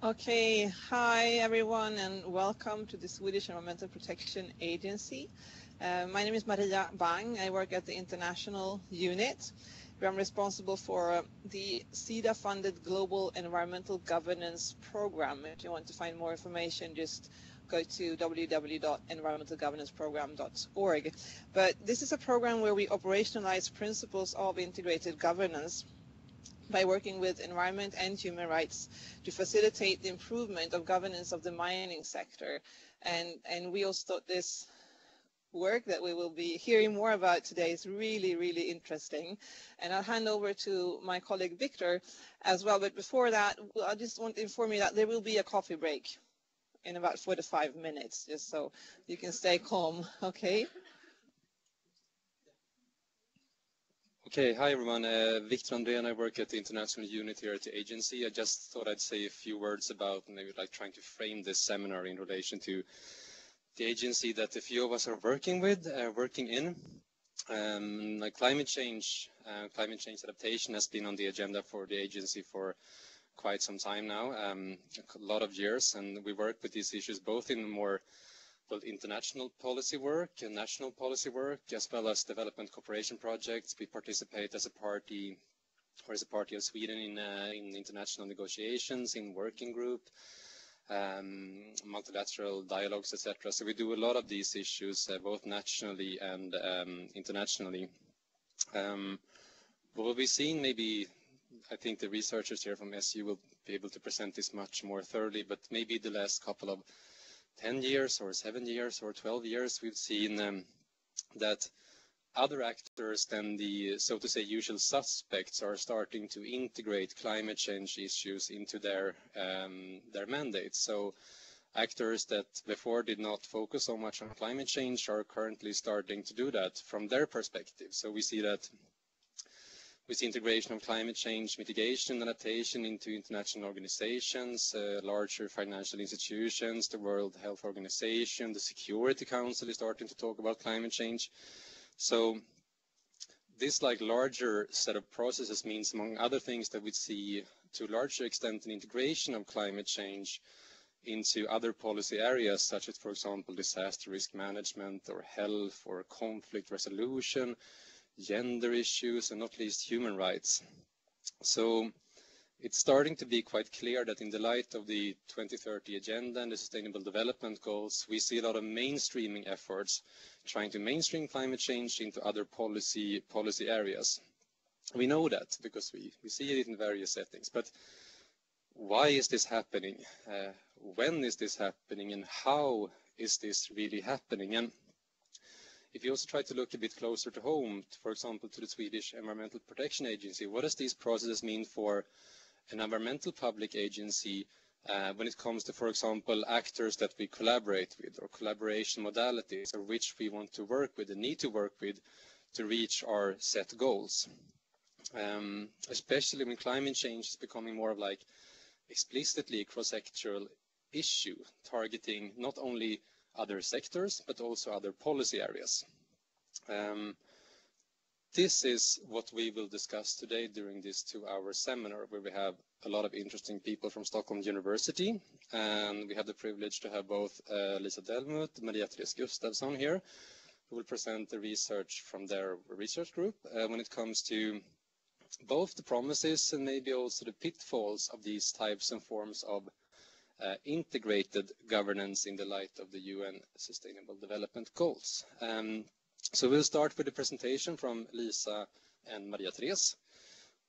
Okay, hi everyone and welcome to the Swedish Environmental Protection Agency. My name is Maria Bang. I work at the international unit where I'm responsible for the SIDA-funded Global Environmental Governance Program. If you want to find more information, just go to www.environmentalgovernanceprogram.org. But this is a program where we operationalize principles of integrated governance by working with environment and human rights to facilitate the improvement of governance of the mining sector. And we also thought this work that we will be hearing more about today is really, really interesting. And I'll hand over to my colleague Victor as well. But before that, I just want to inform you that there will be a coffee break in about 4 to 5 minutes, just so you can stay calm, okay? Okay, hi everyone. Victor André and I work at the international unit here at the agency. I just thought I'd say a few words about maybe like trying to frame this seminar in relation to the agency that a few of us are working in. Like climate change adaptation has been on the agenda for the agency for quite some time now, a lot of years, and we work with these issues both in more international policy work and national policy work, as well as development cooperation projects. We participate as a party of Sweden in international negotiations, in working group, multilateral dialogues, etc. So we do a lot of these issues, both nationally and internationally. What we've seen, maybe, I think the researchers here from SU will be able to present this much more thoroughly, but maybe the last couple of 10 years or 7 years or 12 years, we've seen that other actors than the, so to say, usual suspects are starting to integrate climate change issues into their mandates. So actors that before did not focus so much on climate change are currently starting to do that from their perspective. So we see that with integration of climate change mitigation and adaptation into international organizations, larger financial institutions, the World Health Organization, the Security Council is starting to talk about climate change. So this like larger set of processes means, among other things, that we see to a larger extent an integration of climate change into other policy areas, such as, for example, disaster risk management or health or conflict resolution, gender issues, and not least human rights. So it's starting to be quite clear that in the light of the 2030 Agenda and the Sustainable Development Goals, we see a lot of mainstreaming efforts trying to mainstream climate change into other policy areas. We know that because we see it in various settings. But why is this happening? When is this happening? And how is this really happening? And if you also try to look a bit closer to home, for example, to the Swedish Environmental Protection Agency, what does these processes mean for an environmental public agency when it comes to, for example, actors that we collaborate with or collaboration modalities or which we want to work with and need to work with to reach our set goals? Especially when climate change is becoming more of like explicitly a cross-sectoral issue, targeting not only other sectors, but also other policy areas. This is what we will discuss today during this 2-hour seminar, where we have a lot of interesting people from Stockholm University, and we have the privilege to have both Lisa Delmuth and Maria-Therese Gustafsson here, who will present the research from their research group when it comes to both the promises and maybe also the pitfalls of these types and forms of integrated governance in the light of the UN Sustainable Development Goals. So we'll start with the presentation from Lisa and Maria-Therese.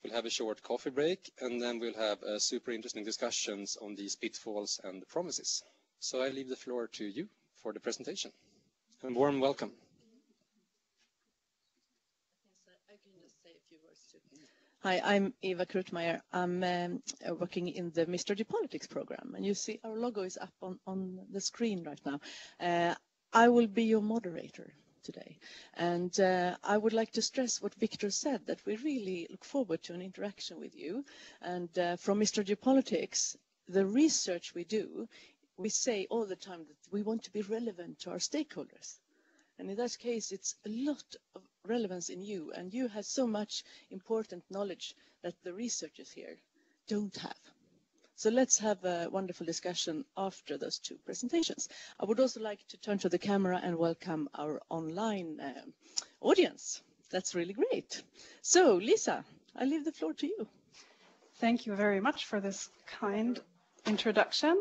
We'll have a short coffee break, and then we'll have super interesting discussions on these pitfalls and the promises. So I leave the floor to you for the presentation. And warm welcome. Hi, I'm Eva Krutmeyer. I'm working in the Mr. Geopolitics program, and you see our logo is up on the screen right now. I will be your moderator today, and I would like to stress what Victor said, that we really look forward to an interaction with you. And from Mr. Geopolitics, the research we do, we say all the time that we want to be relevant to our stakeholders. And in that case, it's a lot of relevance in you, and you have so much important knowledge that the researchers here don't have. So let's have a wonderful discussion after those two presentations. I would also like to turn to the camera and welcome our online audience. That's really great. So Lisa, I leave the floor to you. Thank you very much for this kind introduction.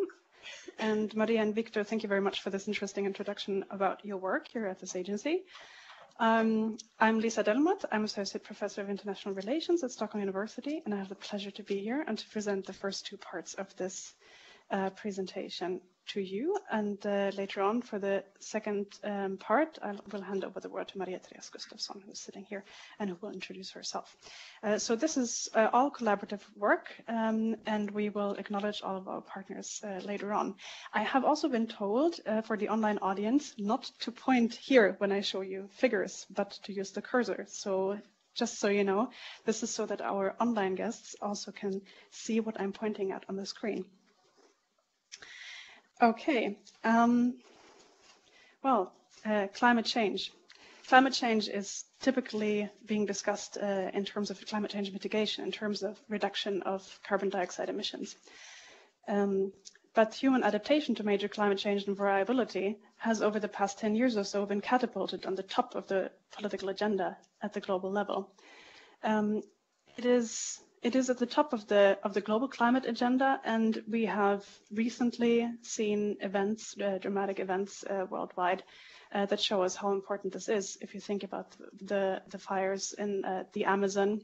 And Maria and Victor, thank you very much for this interesting introduction about your work here at this agency. I'm Lisa Delmot. I'm Associate Professor of International Relations at Stockholm University, and I have the pleasure to be here and to present the first two parts of this presentation to you. And later on, for the second part, I will hand over the word to Maria Therese Gustafsson, who's sitting here and who will introduce herself. So this is all collaborative work, and we will acknowledge all of our partners later on. I have also been told for the online audience not to point here when I show you figures, but to use the cursor. So just so you know, this is so that our online guests also can see what I'm pointing at on the screen. Okay, climate change. Climate change is typically being discussed in terms of climate change mitigation, in terms of reduction of carbon dioxide emissions. But human adaptation to major climate change and variability has over the past 10 years or so been catapulted on the top of the political agenda at the global level. It is at the top of the global climate agenda, and we have recently seen events, dramatic events worldwide that show us how important this is. If you think about the fires in the Amazon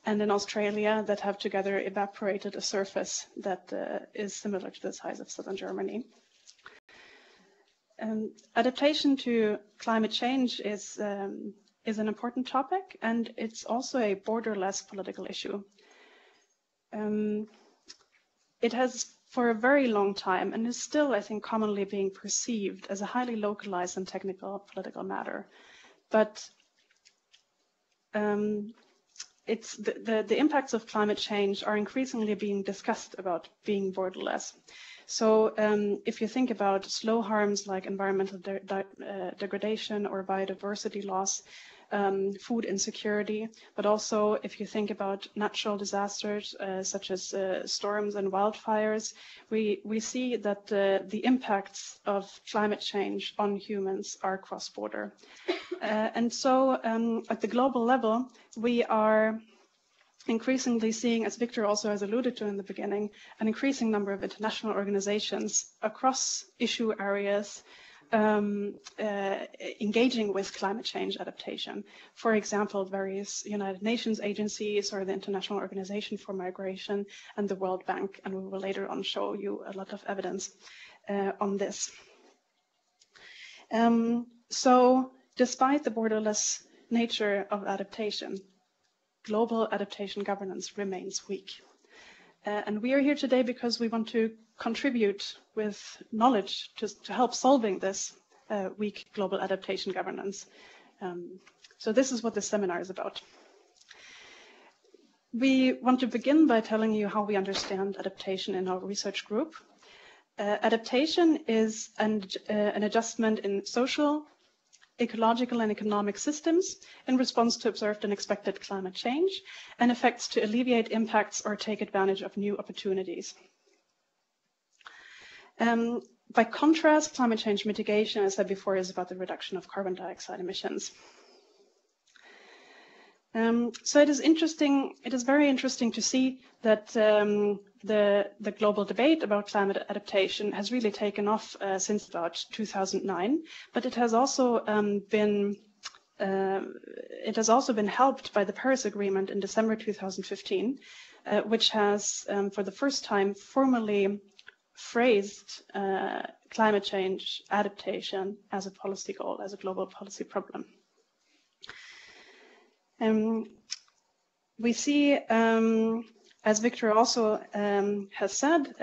and in Australia that have together evaporated a surface that is similar to the size of southern Germany. Adaptation to climate change is an important topic, and it's also a borderless political issue. It has for a very long time, and is still, I think, commonly being perceived as a highly localized and technical political matter. But it's the impacts of climate change are increasingly being discussed about being borderless. So if you think about slow harms like environmental degradation or biodiversity loss, food insecurity, but also if you think about natural disasters such as storms and wildfires, we see that the impacts of climate change on humans are cross-border. And so at the global level, we are increasingly seeing, as Victor also has alluded to in the beginning, an increasing number of international organizations across issue areas engaging with climate change adaptation. For example, various United Nations agencies or the International Organization for Migration and the World Bank, and we will later on show you a lot of evidence on this. So despite the borderless nature of adaptation, global adaptation governance remains weak. And we are here today because we want to contribute with knowledge to help solving this weak global adaptation governance. So this is what this seminar is about. We want to begin by telling you how we understand adaptation in our research group. Adaptation is an adjustment in social, ecological and economic systems in response to observed and expected climate change and effects to alleviate impacts or take advantage of new opportunities. By contrast, climate change mitigation, as I said before, is about the reduction of carbon dioxide emissions. So it is very interesting to see that the global debate about climate adaptation has really taken off since about 2009, but it has also been helped by the Paris Agreement in December 2015, which has for the first time formally phrased climate change adaptation as a policy goal, as a global policy problem. We see, as Victor also has said,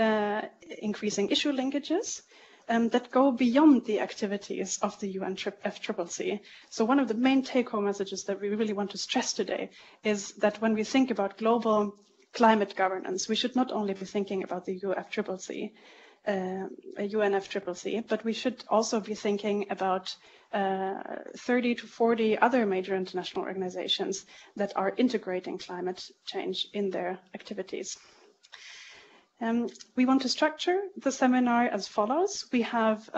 increasing issue linkages that go beyond the activities of the UNFCCC. So one of the main take-home messages that we really want to stress today is that when we think about global climate governance, we should not only be thinking about the UNFCCC, but we should also be thinking about 30 to 40 other major international organizations that are integrating climate change in their activities. We want to structure the seminar as follows. We have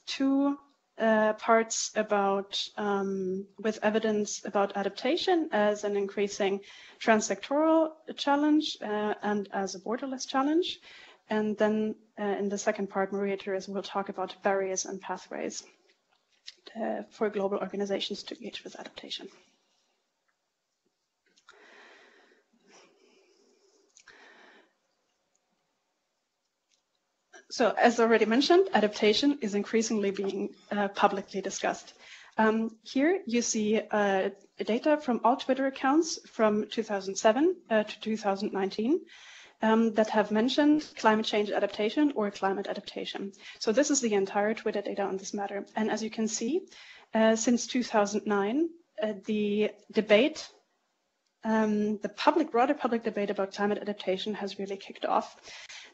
two parts about with evidence about adaptation as an increasing transsectoral challenge and as a borderless challenge. And then in the second part, Maria Teresa will talk about barriers and pathways for global organizations to engage with adaptation. So, as already mentioned, adaptation is increasingly being publicly discussed. Here you see data from all Twitter accounts from 2007 to 2019 that have mentioned climate change adaptation or climate adaptation. So this is the entire Twitter data on this matter. And as you can see, since 2009, the debate, the broader public debate about climate adaptation has really kicked off.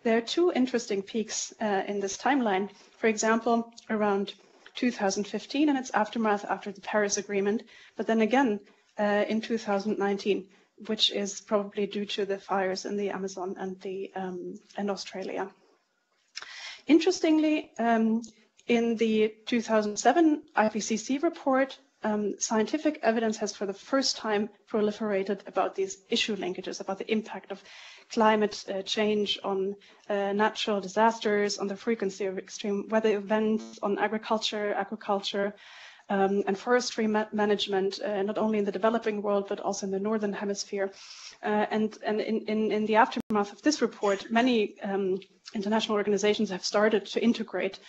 There are two interesting peaks in this timeline. For example, around 2015 and its aftermath after the Paris Agreement, but then again in 2019, which is probably due to the fires in the Amazon and Australia. Interestingly, in the 2007 IPCC report, scientific evidence has for the first time proliferated about these issue linkages, about the impact of climate change on natural disasters, on the frequency of extreme weather events, on agriculture, aquaculture, and forestry management, not only in the developing world, but also in the Northern Hemisphere. And in the aftermath of this report, many international organizations have started to integrate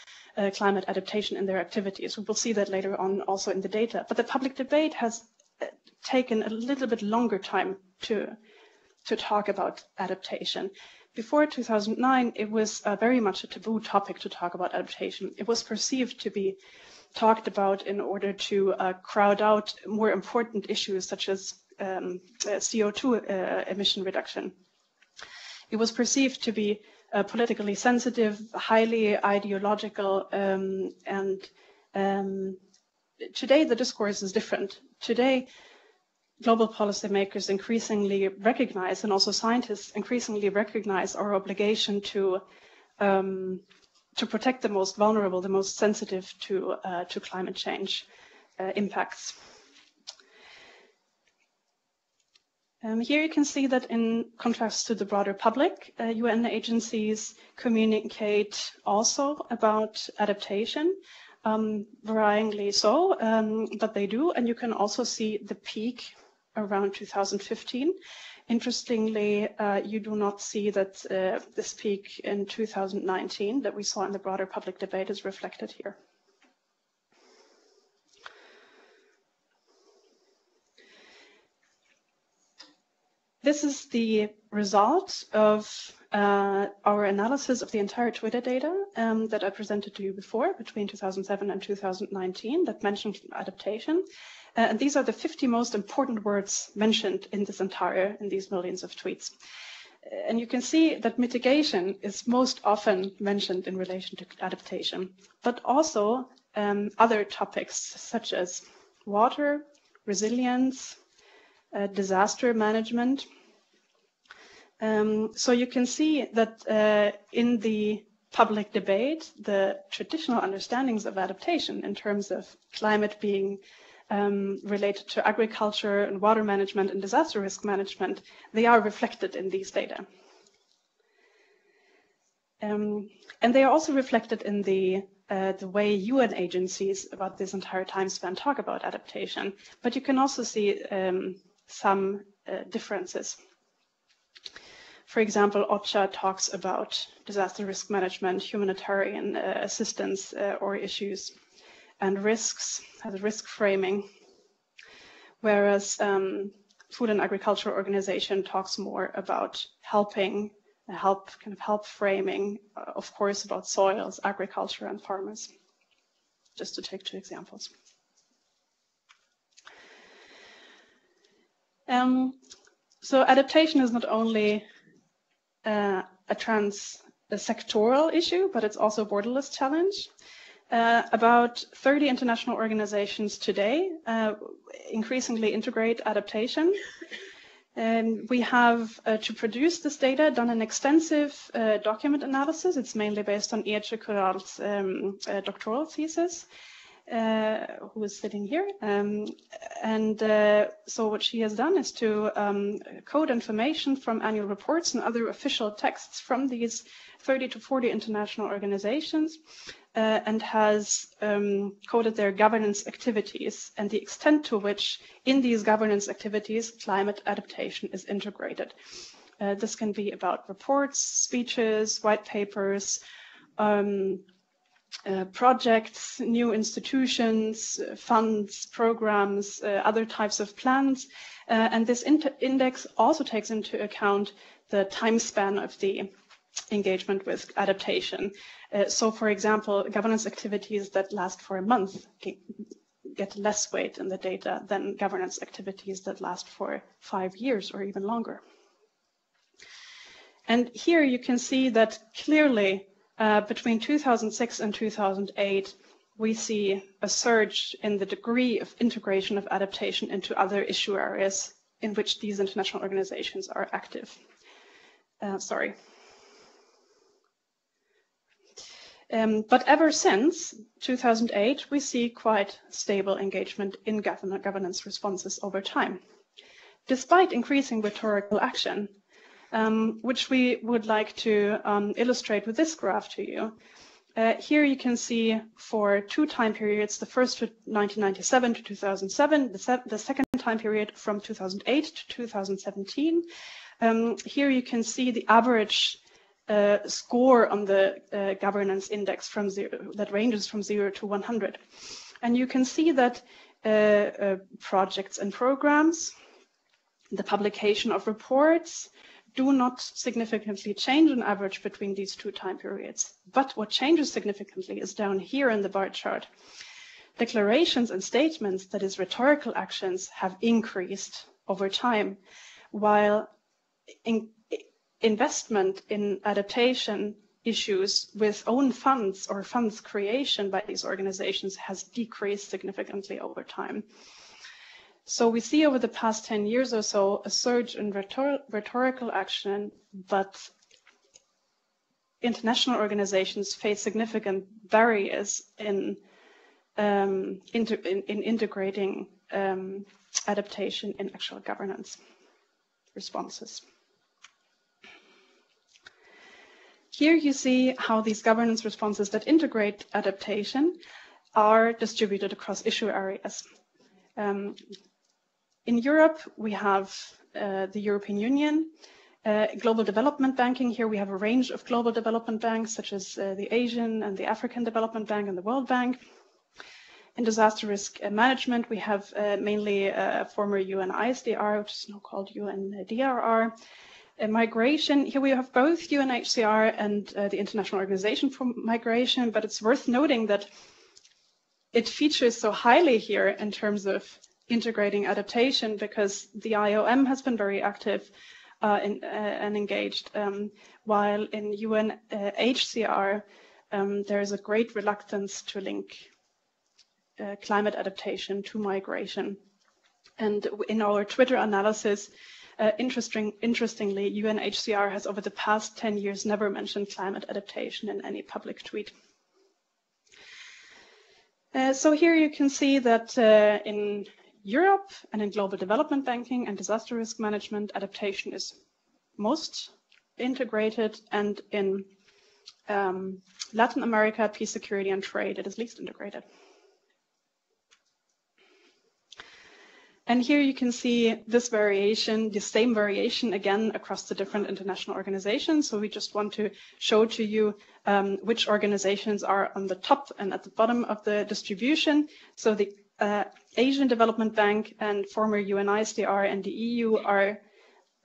climate adaptation in their activities. We will see that later on also in the data. But the public debate has taken a little bit longer time to talk about adaptation. Before 2009, it was very much a taboo topic to talk about adaptation. It was perceived to be talked about in order to crowd out more important issues such as CO2 emission reduction. It was perceived to be politically sensitive, highly ideological, and today the discourse is different. Today, global policymakers increasingly recognize, and also scientists increasingly recognize, our obligation to protect the most vulnerable, the most sensitive to climate change impacts. Here you can see that in contrast to the broader public, UN agencies communicate also about adaptation, varyingly so, but they do, and you can also see the peak around 2015. Interestingly, you do not see that this peak in 2019 that we saw in the broader public debate is reflected here. This is the result of our analysis of the entire Twitter data that I presented to you before, between 2007 and 2019, that mentioned adaptation. And these are the 50 most important words mentioned in these millions of tweets. And you can see that mitigation is most often mentioned in relation to adaptation, but also other topics such as water, resilience, disaster management. So you can see that in the public debate, the traditional understandings of adaptation in terms of climate being related to agriculture and water management and disaster risk management, they are reflected in these data. And they are also reflected in the way UN agencies about this entire time span talk about adaptation. But you can also see some differences. For example, OCHA talks about disaster risk management, humanitarian assistance or issues, and risks, has a risk framing, whereas Food and Agriculture Organization talks more about help framing, of course, about soils, agriculture, and farmers, just to take two examples. So adaptation is not only a sectoral issue, but it's also a borderless challenge. About 30 international organizations today increasingly integrate adaptation. We have, to produce this data, done an extensive document analysis. It's mainly based on Ece Kural's doctoral thesis, who is sitting here. So what she has done is to code information from annual reports and other official texts from these 30 to 40 international organizations, and has coded their governance activities and the extent to which in these governance activities climate adaptation is integrated. This can be about reports, speeches, white papers, projects, new institutions, funds, programs, other types of plans. And this index also takes into account the time span of the engagement with adaptation. So, for example, governance activities that last for a month get less weight in the data than governance activities that last for 5 years or even longer. And here you can see that clearly between 2006 and 2008, we see a surge in the degree of integration of adaptation into other issue areas in which these international organizations are active. But ever since 2008, we see quite stable engagement in governance responses over time, despite increasing rhetorical action, which we would like to illustrate with this graph to you. Here you can see for 2 time periods, the first from 1997 to 2007, the second time period from 2008 to 2017. Here you can see the average score on the governance index from that ranges from 0 to 100. And you can see that projects and programs, the publication of reports, do not significantly change on average between these 2 time periods. But what changes significantly is down here in the bar chart. Declarations and statements, that is rhetorical actions, have increased over time, while investment in adaptation issues with own funds or funds creation by these organizations has decreased significantly over time. So we see over the past 10 years or so a surge in rhetorical action, but international organizations face significant barriers in integrating adaptation in actual governance responses. Here you see how these governance responses that integrate adaptation are distributed across issue areas. In Europe, we have the European Union, global development banking. Here we have a range of global development banks, such as the Asian and the African Development Bank and the World Bank. In disaster risk management, we have mainly former UNISDR, which is now called UNDRR. Migration, here we have both UNHCR and the International Organization for Migration, but it's worth noting that it features so highly here in terms of integrating adaptation because the IOM has been very active and engaged, while in UNHCR there is a great reluctance to link climate adaptation to migration. And in our Twitter analysis, interestingly, UNHCR has over the past 10 years never mentioned climate adaptation in any public tweet. So here you can see that in Europe and in global development banking and disaster risk management, adaptation is most integrated, and in Latin America, peace, security, and trade, it is least integrated. And here you can see this variation, the same variation again across the different international organizations. So we just want to show to you which organizations are on the top and at the bottom of the distribution. So the Asian Development Bank and former UNISDR and the EU are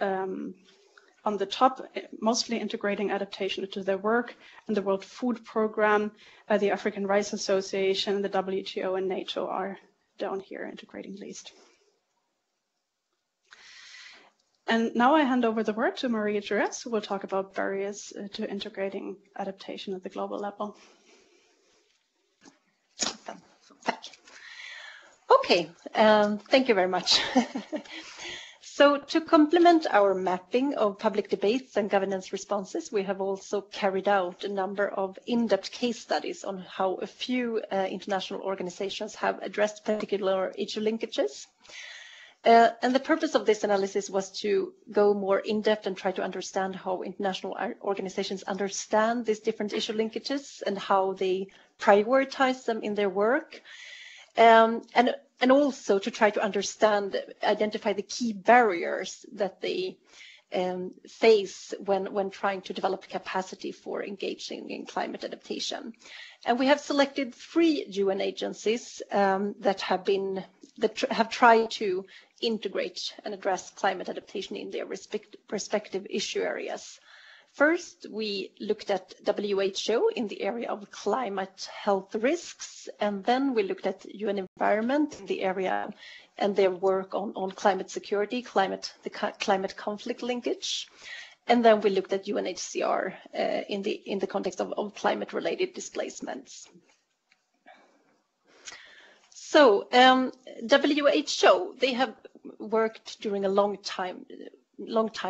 on the top, mostly integrating adaptation into their work, and the World Food Programme, the African Rice Association, the WTO and NATO are down here integrating least. And now I hand over the word to Maria Jerez, who will talk about barriers to integrating adaptation at the global level. Okay, thank you very much. So to complement our mapping of public debates and governance responses, we have also carried out a number of in-depth case studies on how a few international organizations have addressed particular issue linkages. And the purpose of this analysis was to go more in-depth and try to understand how international organizations understand these different issue linkages and how they prioritize them in their work. And also to try to identify the key barriers that they face when trying to develop capacity for engaging in climate adaptation. And we have selected 3 UN agencies that have tried to integrate and address climate adaptation in their respective issue areas. First, we looked at WHO in the area of climate health risks, and then we looked at UN Environment in the area and their work on climate security, the climate conflict linkage. And then we looked at UNHCR in the context of climate-related displacements. So WHO, they have worked during a long time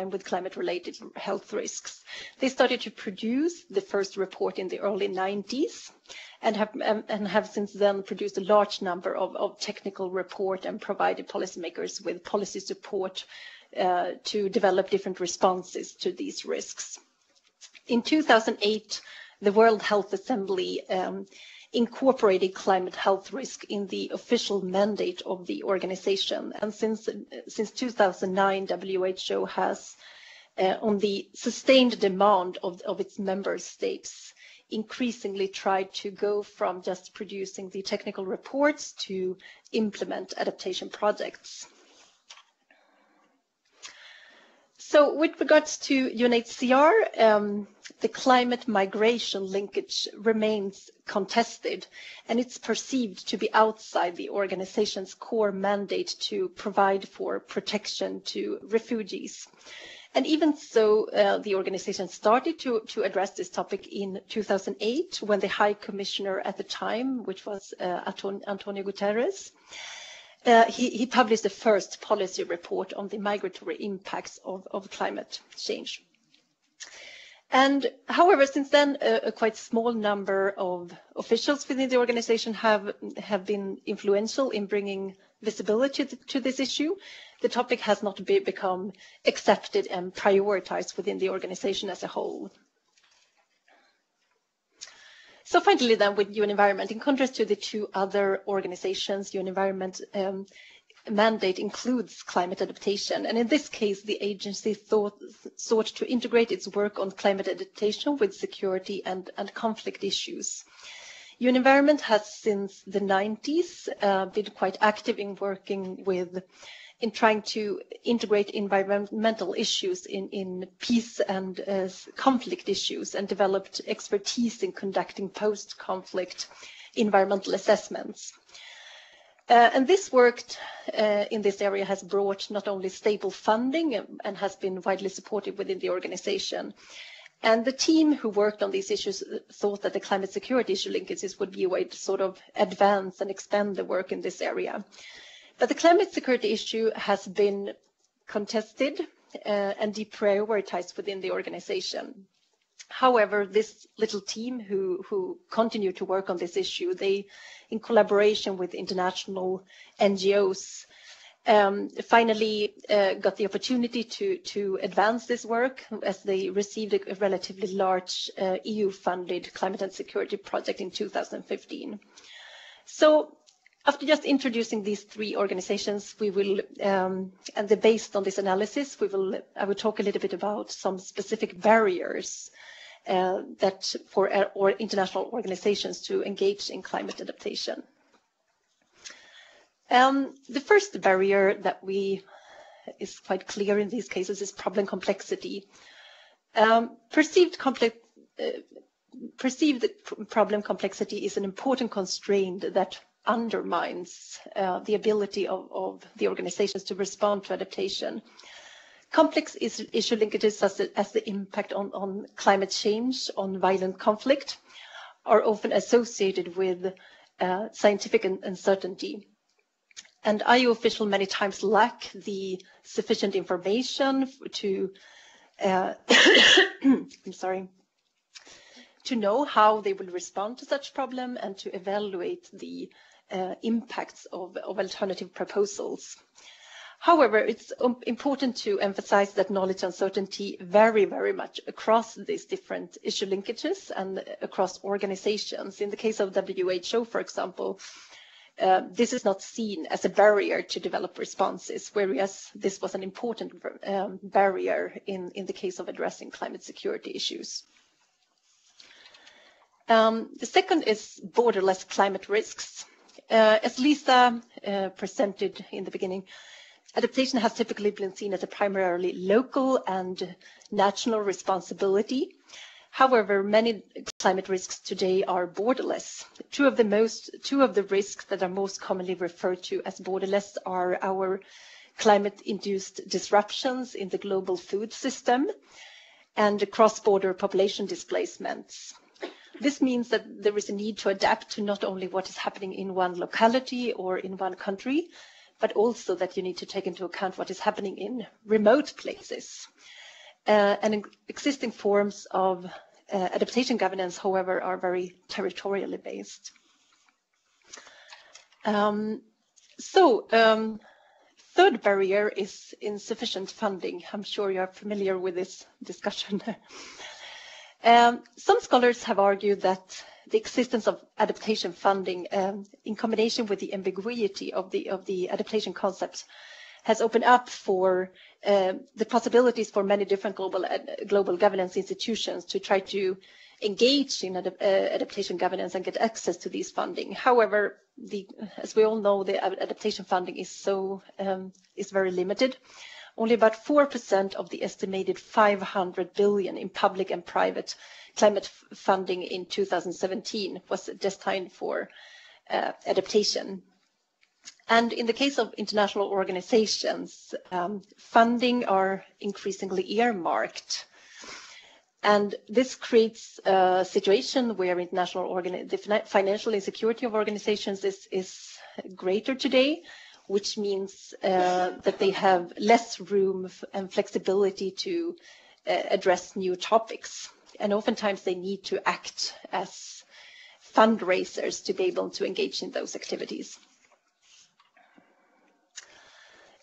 with climate-related health risks. They started to produce the first report in the early 90s and have since then produced a large number of technical reports and provided policymakers with policy support to develop different responses to these risks. In 2008, the World Health Assembly incorporated climate health risk in the official mandate of the organization. And since 2009, WHO has, on the sustained demand of its member states, increasingly tried to go from just producing the technical reports to implement adaptation projects. So with regards to UNHCR, the climate migration linkage remains contested, and it's perceived to be outside the organization's core mandate to provide for protection to refugees. And even so, the organization started to address this topic in 2008 when the High Commissioner at the time, which was Antonio Guterres, he published the first policy report on the migratory impacts of climate change. And however, since then, a quite small number of officials within the organization have been influential in bringing visibility to this issue. The topic has not become accepted and prioritized within the organization as a whole. So finally then, with UN Environment, in contrast to the 2 other organizations, UN Environment mandate includes climate adaptation. And in this case, the agency sought to integrate its work on climate adaptation with security and conflict issues. UN Environment has since the 90s been quite active in working in trying to integrate environmental issues in peace and conflict issues, and developed expertise in conducting post-conflict environmental assessments. And this work in this area has brought not only stable funding and has been widely supported within the organization. And the team who worked on these issues thought that the climate security issue linkages would be a way to sort of advance and expand the work in this area. But the climate security issue has been contested and deprioritized within the organization. However, this little team who continue to work on this issue, they, in collaboration with international NGOs, finally got the opportunity to advance this work as they received a relatively large EU-funded climate and security project in 2015. So after just introducing these 3 organizations, we will, and based on this analysis, I will talk a little bit about some specific barriers that for international organizations to engage in climate adaptation. The first barrier that is quite clear in these cases is problem complexity. Perceived problem complexity is an important constraint that undermines the ability of the organizations to respond to adaptation. Complex issue linkages as the impact on climate change, on violent conflict, are often associated with scientific uncertainty. And IU officials many times lack the sufficient information to, I'm sorry, to know how they will respond to such problem and to evaluate the impacts of alternative proposals. However, it's important to emphasize that knowledge uncertainty vary very much across these different issue linkages and across organizations. In the case of WHO, for example, this is not seen as a barrier to develop responses, whereas this was an important barrier in the case of addressing climate security issues. The second is borderless climate risks. As Lisa presented in the beginning, adaptation has typically been seen as a primarily local and national responsibility. However, many climate risks today are borderless. Two of the risks that are most commonly referred to as borderless are our climate-induced disruptions in the global food system and cross-border population displacements. This means that there is a need to adapt to not only what is happening in one locality or in one country, but also that you need to take into account what is happening in remote places. And existing forms of adaptation governance, however, are very territorially based. Third barrier is insufficient funding. I'm sure you are familiar with this discussion. Some scholars have argued that the existence of adaptation funding in combination with the ambiguity of the adaptation concept has opened up for the possibilities for many different global governance institutions to try to engage in adaptation governance and get access to these funding. However, as we all know, the adaptation funding is very limited. Only about 4% of the estimated 500 billion in public and private climate funding in 2017 was destined for adaptation. And in the case of international organizations, funding are increasingly earmarked. And this creates a situation where the financial insecurity of organizations is greater today, which means that they have less room and flexibility to address new topics. And oftentimes they need to act as fundraisers to be able to engage in those activities.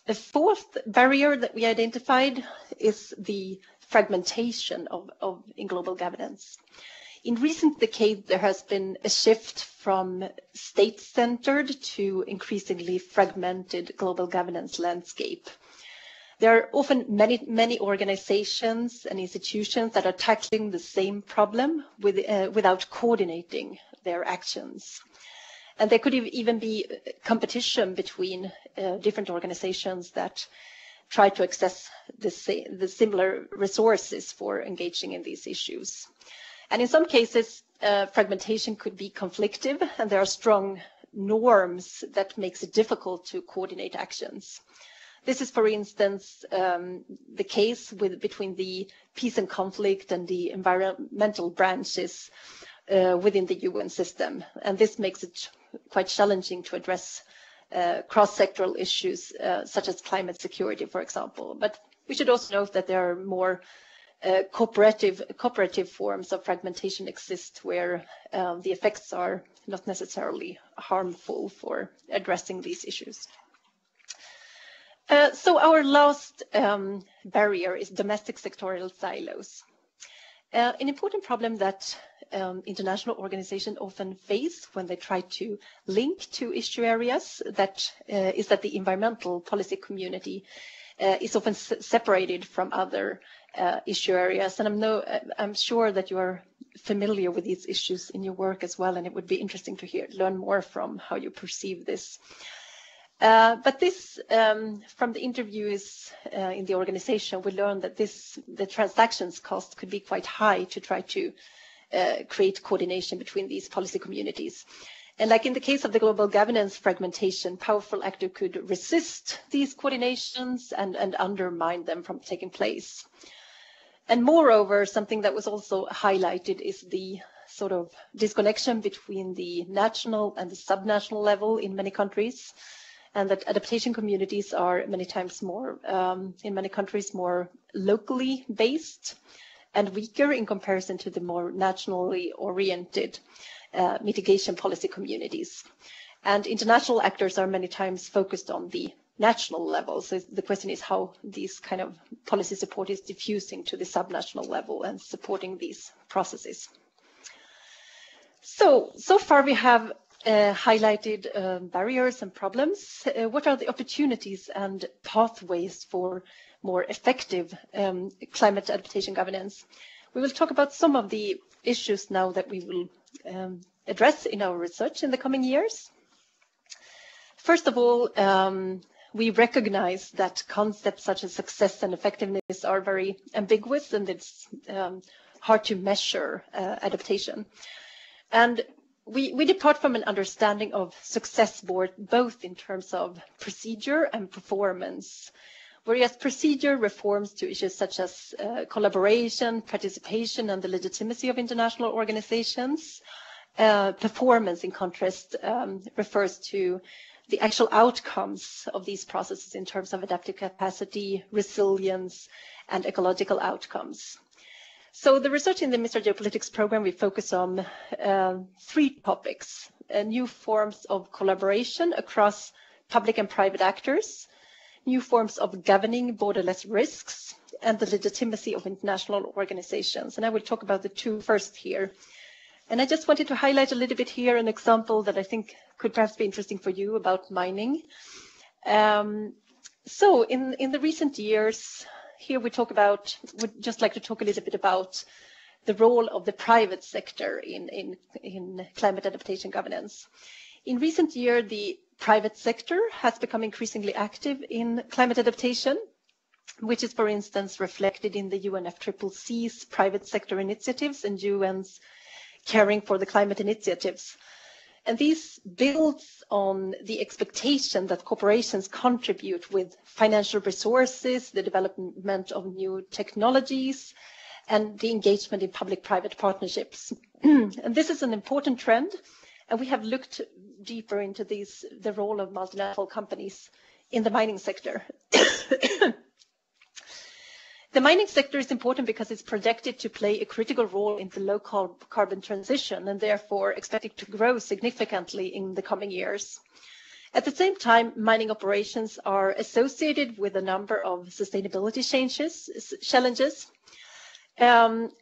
The fourth barrier that we identified is the fragmentation in global governance. In recent decades, there has been a shift from state-centered to increasingly fragmented global governance landscape. There are often many organizations and institutions that are tackling the same problem without coordinating their actions. And there could even be competition between different organizations that try to access the similar resources for engaging in these issues. And in some cases, fragmentation could be conflictive, and there are strong norms that makes it difficult to coordinate actions. This is, for instance, the case between the peace and conflict and the environmental branches within the UN system. And this makes it quite challenging to address cross-sectoral issues such as climate security, for example. But we should also note that there are more cooperative forms of fragmentation exist where the effects are not necessarily harmful for addressing these issues. So our last barrier is domestic sectorial silos. An important problem that international organizations often face when they try to link to issue areas is that the environmental policy community is often separated from other issue areas. And I'm sure that you are familiar with these issues in your work as well, and it would be interesting to learn more from how you perceive this. But this, from the interviews in the organization, we learned that the transactions cost could be quite high to try to create coordination between these policy communities. And like in the case of the global governance fragmentation, powerful actors could resist these coordinations and undermine them from taking place. And moreover, something that was also highlighted is the sort of disconnection between the national and the subnational level in many countries. and that adaptation communities are many times more, in many countries, more locally based and weaker in comparison to the more nationally oriented mitigation policy communities. And international actors are many times focused on the national level. So the question is how these kind of policy support is diffusing to the subnational level and supporting these processes. So far we have highlighted barriers and problems. What are the opportunities and pathways for more effective climate adaptation governance? We will talk about some of the issues now that we will address in our research in the coming years. First of all, we recognize that concepts such as success and effectiveness are very ambiguous, and it's hard to measure adaptation. And we depart from an understanding of success both in terms of procedure and performance, whereas procedure reforms to issues such as collaboration, participation, and the legitimacy of international organizations. Performance, in contrast, refers to the actual outcomes of these processes in terms of adaptive capacity, resilience, and ecological outcomes. So the research in the Mr. Geopolitics program, we focus on 3 topics: new forms of collaboration across public and private actors, new forms of governing borderless risks, and the legitimacy of international organizations. And I will talk about the 2 first here. And I just wanted to highlight a little bit here an example that I think could perhaps be interesting for you about mining. So in the recent years, here would just like to talk a little bit about the role of the private sector in climate adaptation governance. In recent years, the private sector has become increasingly active in climate adaptation, which is, for instance, reflected in the UNFCCC's private sector initiatives and UN's Caring for the Climate initiatives. And these builds on the expectation that corporations contribute with financial resources, the development of new technologies, and the engagement in public-private partnerships. And this is an important trend, and we have looked deeper into the role of multinational companies in the mining sector. The mining sector is important because it's projected to play a critical role in the low carbon transition and therefore expected to grow significantly in the coming years. At the same time, mining operations are associated with a number of sustainability challenges.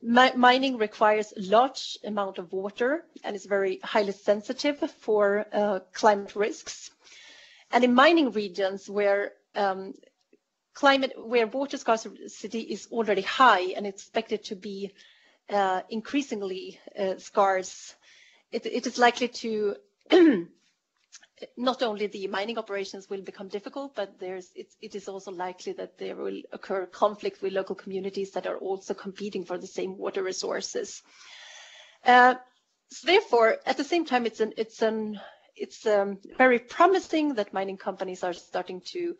Mining requires a large amount of water and is very highly sensitive for climate risks. And in mining regions where water scarcity is already high and expected to be increasingly scarce, it is likely to not only the mining operations will become difficult, but it is also likely that there will occur conflict with local communities that are also competing for the same water resources. So therefore, at the same time, it's very promising that mining companies are starting to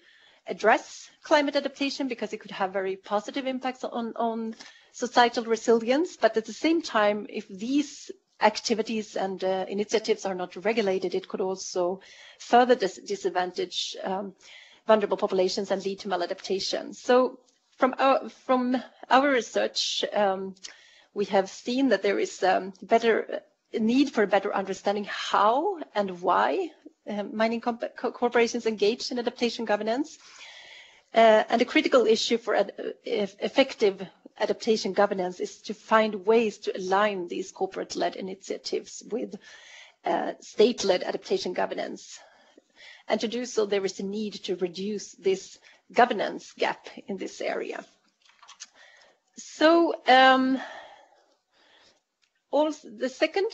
address climate adaptation because it could have very positive impacts on societal resilience. But at the same time, if these activities and initiatives are not regulated, it could also further disadvantage vulnerable populations and lead to maladaptation. So from our research, we have seen that there is a need for a better understanding how and why mining corporations engage in adaptation governance. And a critical issue for effective adaptation governance is to find ways to align these corporate-led initiatives with state-led adaptation governance. And to do so, there is a need to reduce this governance gap in this area. So the second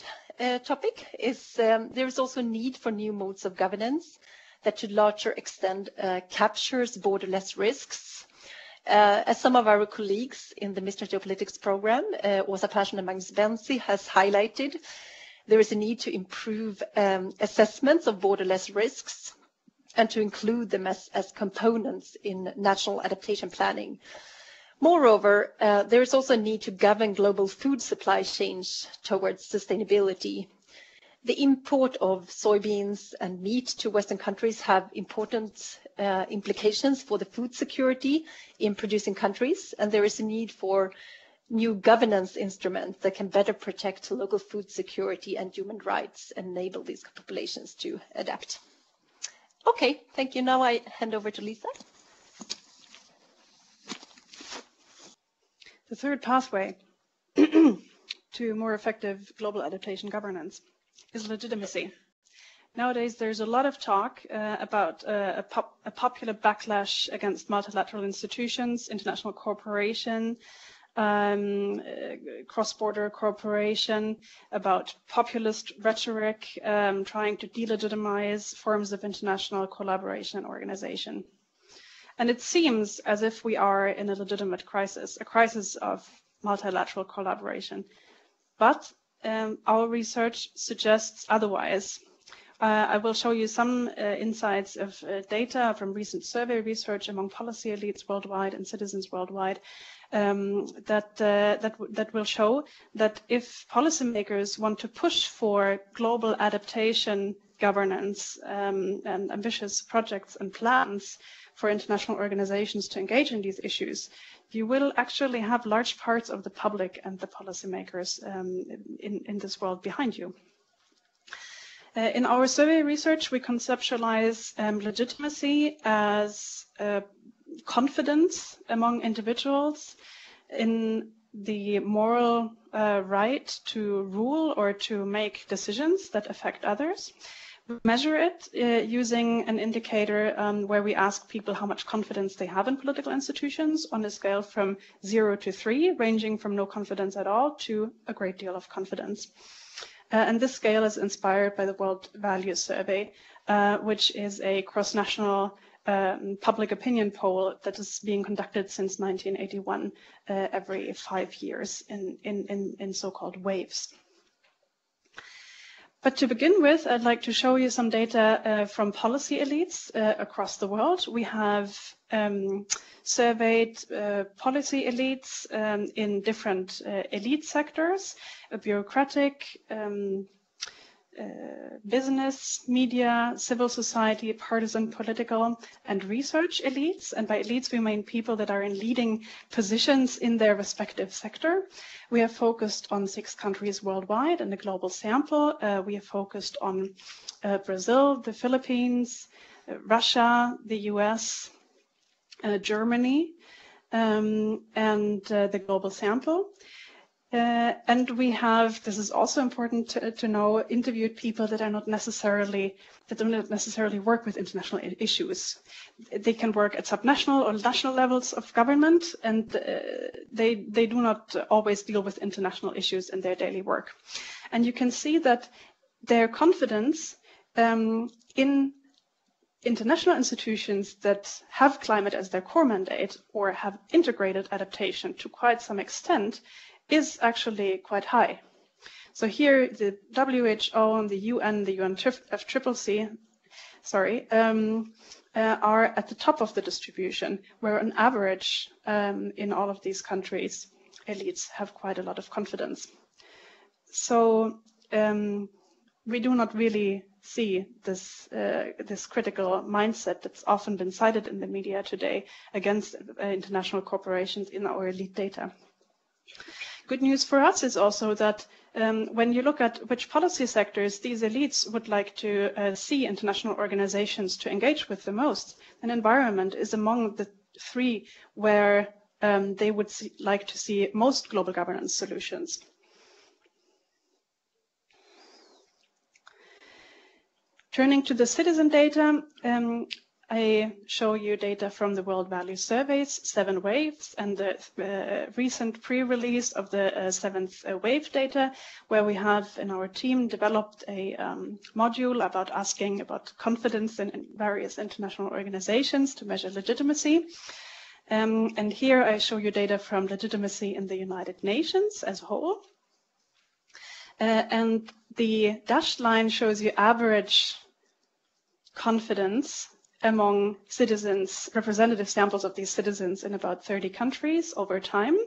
topic is there is also a need for new modes of governance that to larger extent captures borderless risks. As some of our colleagues in the Mr. Geopolitics program, Åsa Persson and Magnus Bensi has highlighted, there is a need to improve assessments of borderless risks and to include them as components in national adaptation planning. Moreover, there is also a need to govern global food supply chains towards sustainability. The import of soybeans and meat to Western countries have important implications for the food security in producing countries, and there is a need for new governance instruments that can better protect local food security and human rights and enable these populations to adapt. Okay, thank you. Now I hand over to Lisa. The third pathway to more effective global adaptation governance is legitimacy. Nowadays, there's a lot of talk about a popular backlash against multilateral institutions, international cooperation, cross-border cooperation, about populist rhetoric, trying to delegitimize forms of international collaboration and organization. And it seems as if we are in a legitimate crisis, a crisis of multilateral collaboration. But our research suggests otherwise. I will show you some insights of data from recent survey research among policy elites worldwide and citizens worldwide that will show that if policymakers want to push for global adaptation governance and ambitious projects and plans for international organizations to engage in these issues, you will actually have large parts of the public and the policymakers in this world behind you. In our survey research, we conceptualize legitimacy as confidence among individuals in the moral right to rule or to make decisions that affect others. We measure it using an indicator where we ask people how much confidence they have in political institutions on a scale from 0 to 3, ranging from no confidence at all to a great deal of confidence. And this scale is inspired by the World Values Survey, which is a cross-national public opinion poll that is being conducted since 1981 every 5 years in so-called waves. But to begin with, I'd like to show you some data from policy elites across the world. We have surveyed policy elites in different elite sectors, bureaucratic, business, media, civil society, partisan, political, and research elites. And by elites, we mean people that are in leading positions in their respective sector. We have focused on 6 countries worldwide in a global sample. We have focused on Brazil, the Philippines, Russia, the US, Germany, and the global sample. And we have, this is also important to know, interviewed people that do not necessarily work with international issues. They can work at subnational or national levels of government, and they do not always deal with international issues in their daily work. And you can see that their confidence in international institutions that have climate as their core mandate or have integrated adaptation to quite some extent is actually quite high. So here the WHO and the UN, the UNFCCC, are at the top of the distribution, where on average in all of these countries, elites have quite a lot of confidence. So we do not really see this critical mindset that's often been cited in the media today against international corporations in our elite data. Good news for us is also that when you look at which policy sectors these elites would like to see international organizations to engage with the most, then environment is among the 3 where they would like to see most global governance solutions. Turning to the citizen data, I show you data from the World Values Surveys, 7 waves, and the recent pre-release of the 7th wave data, where we have in our team developed a module about asking about confidence in various international organizations to measure legitimacy. And here I show you data from legitimacy in the United Nations as a whole. And the dashed line shows you average confidence among citizens, representative samples of these citizens in about 30 countries over time,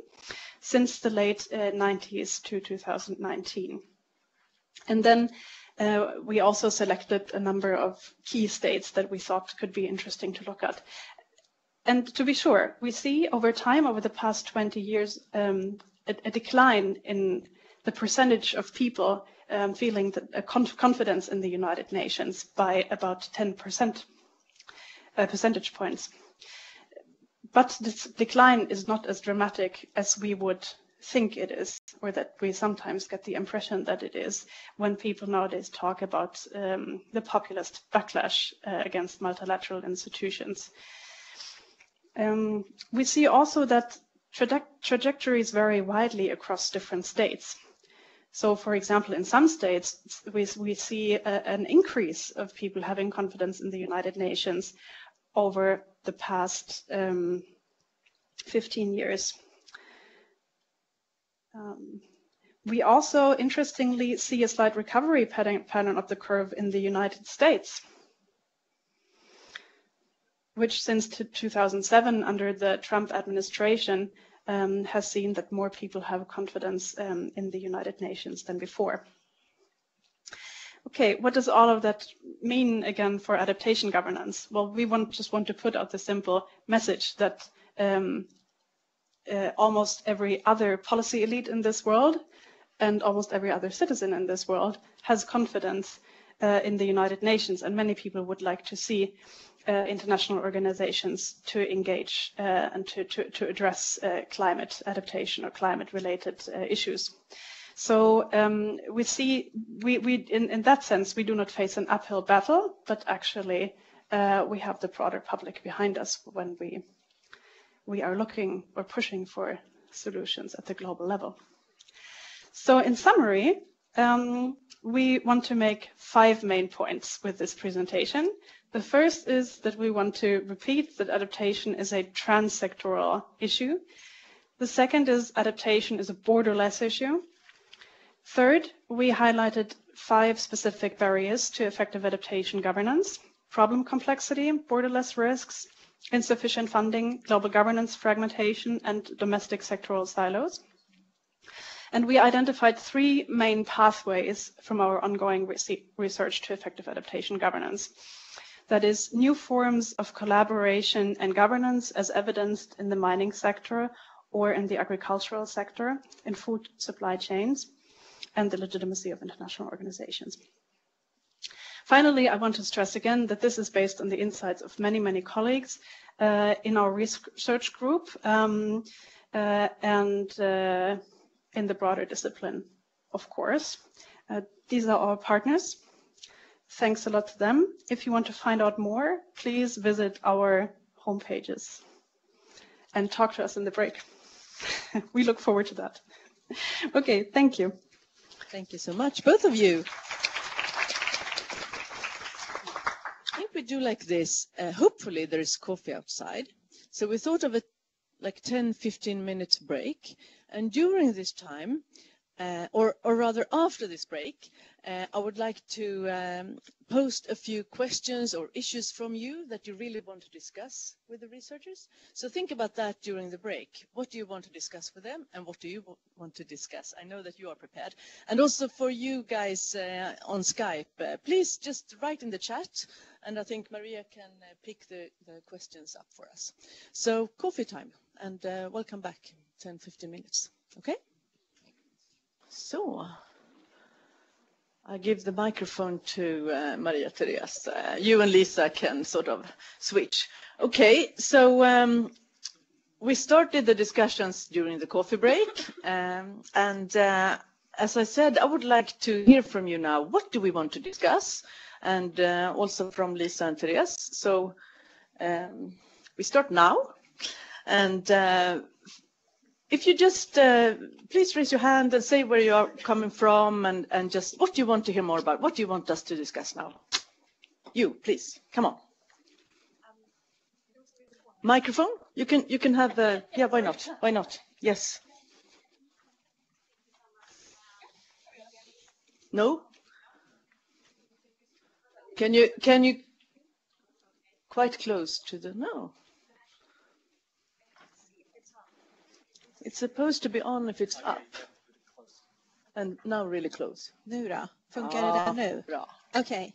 since the late 90s to 2019. And then we also selected a number of key states that we thought could be interesting to look at. And to be sure, we see over time, over the past 20 years, a decline in the percentage of people feeling that, confidence in the United Nations by about 10 percentage points. But this decline is not as dramatic as we would think it is, or that we sometimes get the impression that it is when people nowadays talk about the populist backlash against multilateral institutions. We see also that trajectories vary widely across different states. So, for example, in some states, we see an increase of people having confidence in the United Nations over the past 15 years. We also, interestingly, see a slight recovery pattern of the curve in the United States, which since 2007, under the Trump administration, has seen that more people have confidence in the United Nations than before. Okay, what does all of that mean again for adaptation governance? Well, we just want to put out the simple message that almost every other policy elite in this world and almost every other citizen in this world has confidence in the United Nations, and many people would like to see international organizations to engage and to address climate adaptation or climate-related issues. So we see, in that sense, we do not face an uphill battle, but actually we have the broader public behind us when we are looking or pushing for solutions at the global level. So in summary, we want to make 5 main points with this presentation. The first is that we want to repeat that adaptation is a trans-sectoral issue. The second is adaptation is a borderless issue. Third, we highlighted 5 specific barriers to effective adaptation governance: problem complexity, borderless risks, insufficient funding, global governance fragmentation, and domestic sectoral silos. And we identified 3 main pathways from our ongoing research to effective adaptation governance. That is, new forms of collaboration and governance as evidenced in the mining sector or in the agricultural sector, in food supply chains, and the legitimacy of international organizations. Finally, I want to stress again that this is based on the insights of many, many colleagues in our research group and in the broader discipline, of course. These are our partners. Thanks a lot to them. If you want to find out more, please visit our homepages and talk to us in the break. We look forward to that. Okay, thank you. Thank you so much, both of you. I think we do like this. Hopefully there is coffee outside. So we thought of a like 10-15 minutes break. And during this time, or rather after this break, I would like to post a few questions or issues from you that you really want to discuss with the researchers. So think about that during the break. What do you want to discuss with them, and what do you want to discuss? I know that you are prepared. And also for you guys on Skype, please just write in the chat, and I think Maria can pick the questions up for us. So coffee time, and welcome back in 10-15 minutes. Okay? So I give the microphone to Maria Therese. You and Lisa can sort of switch. Okay, so we started the discussions during the coffee break. And as I said, I would like to hear from you now. What do we want to discuss? And also from Lisa and Therese. So we start now. And if you just please raise your hand and say where you are coming from and just what do you want to hear more about? What do you want us to discuss now? You, please, come on. Microphone? You can have the, yeah, why not? Why not? Yes. No? Can you quite close to the, no. It's supposed to be on if it's up. And now really close. Nu då? Funkar det där nu? Bra. Okay.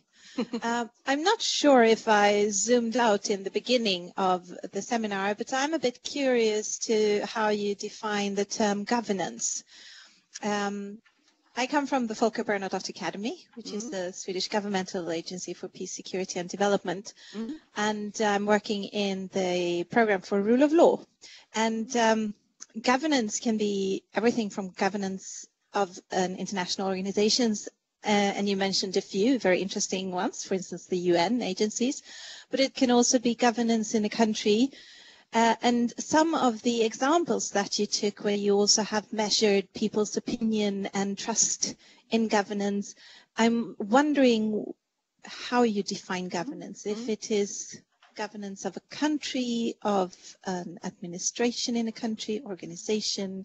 I'm not sure if I zoomed out in the beginning of the seminar, but I'm a bit curious to how you define the term governance. I come from the Folke Bernadotte Academy, which is the Swedish governmental agency for peace, security and development. And I'm working in the program for rule of law. And governance can be everything from governance of international organizations, and you mentioned a few very interesting ones, for instance, the UN agencies, but it can also be governance in a country. And some of the examples that you took where you also have measured people's opinion and trust in governance, I'm wondering how you define governance, if it is governance of a country, of an administration in a country, organization.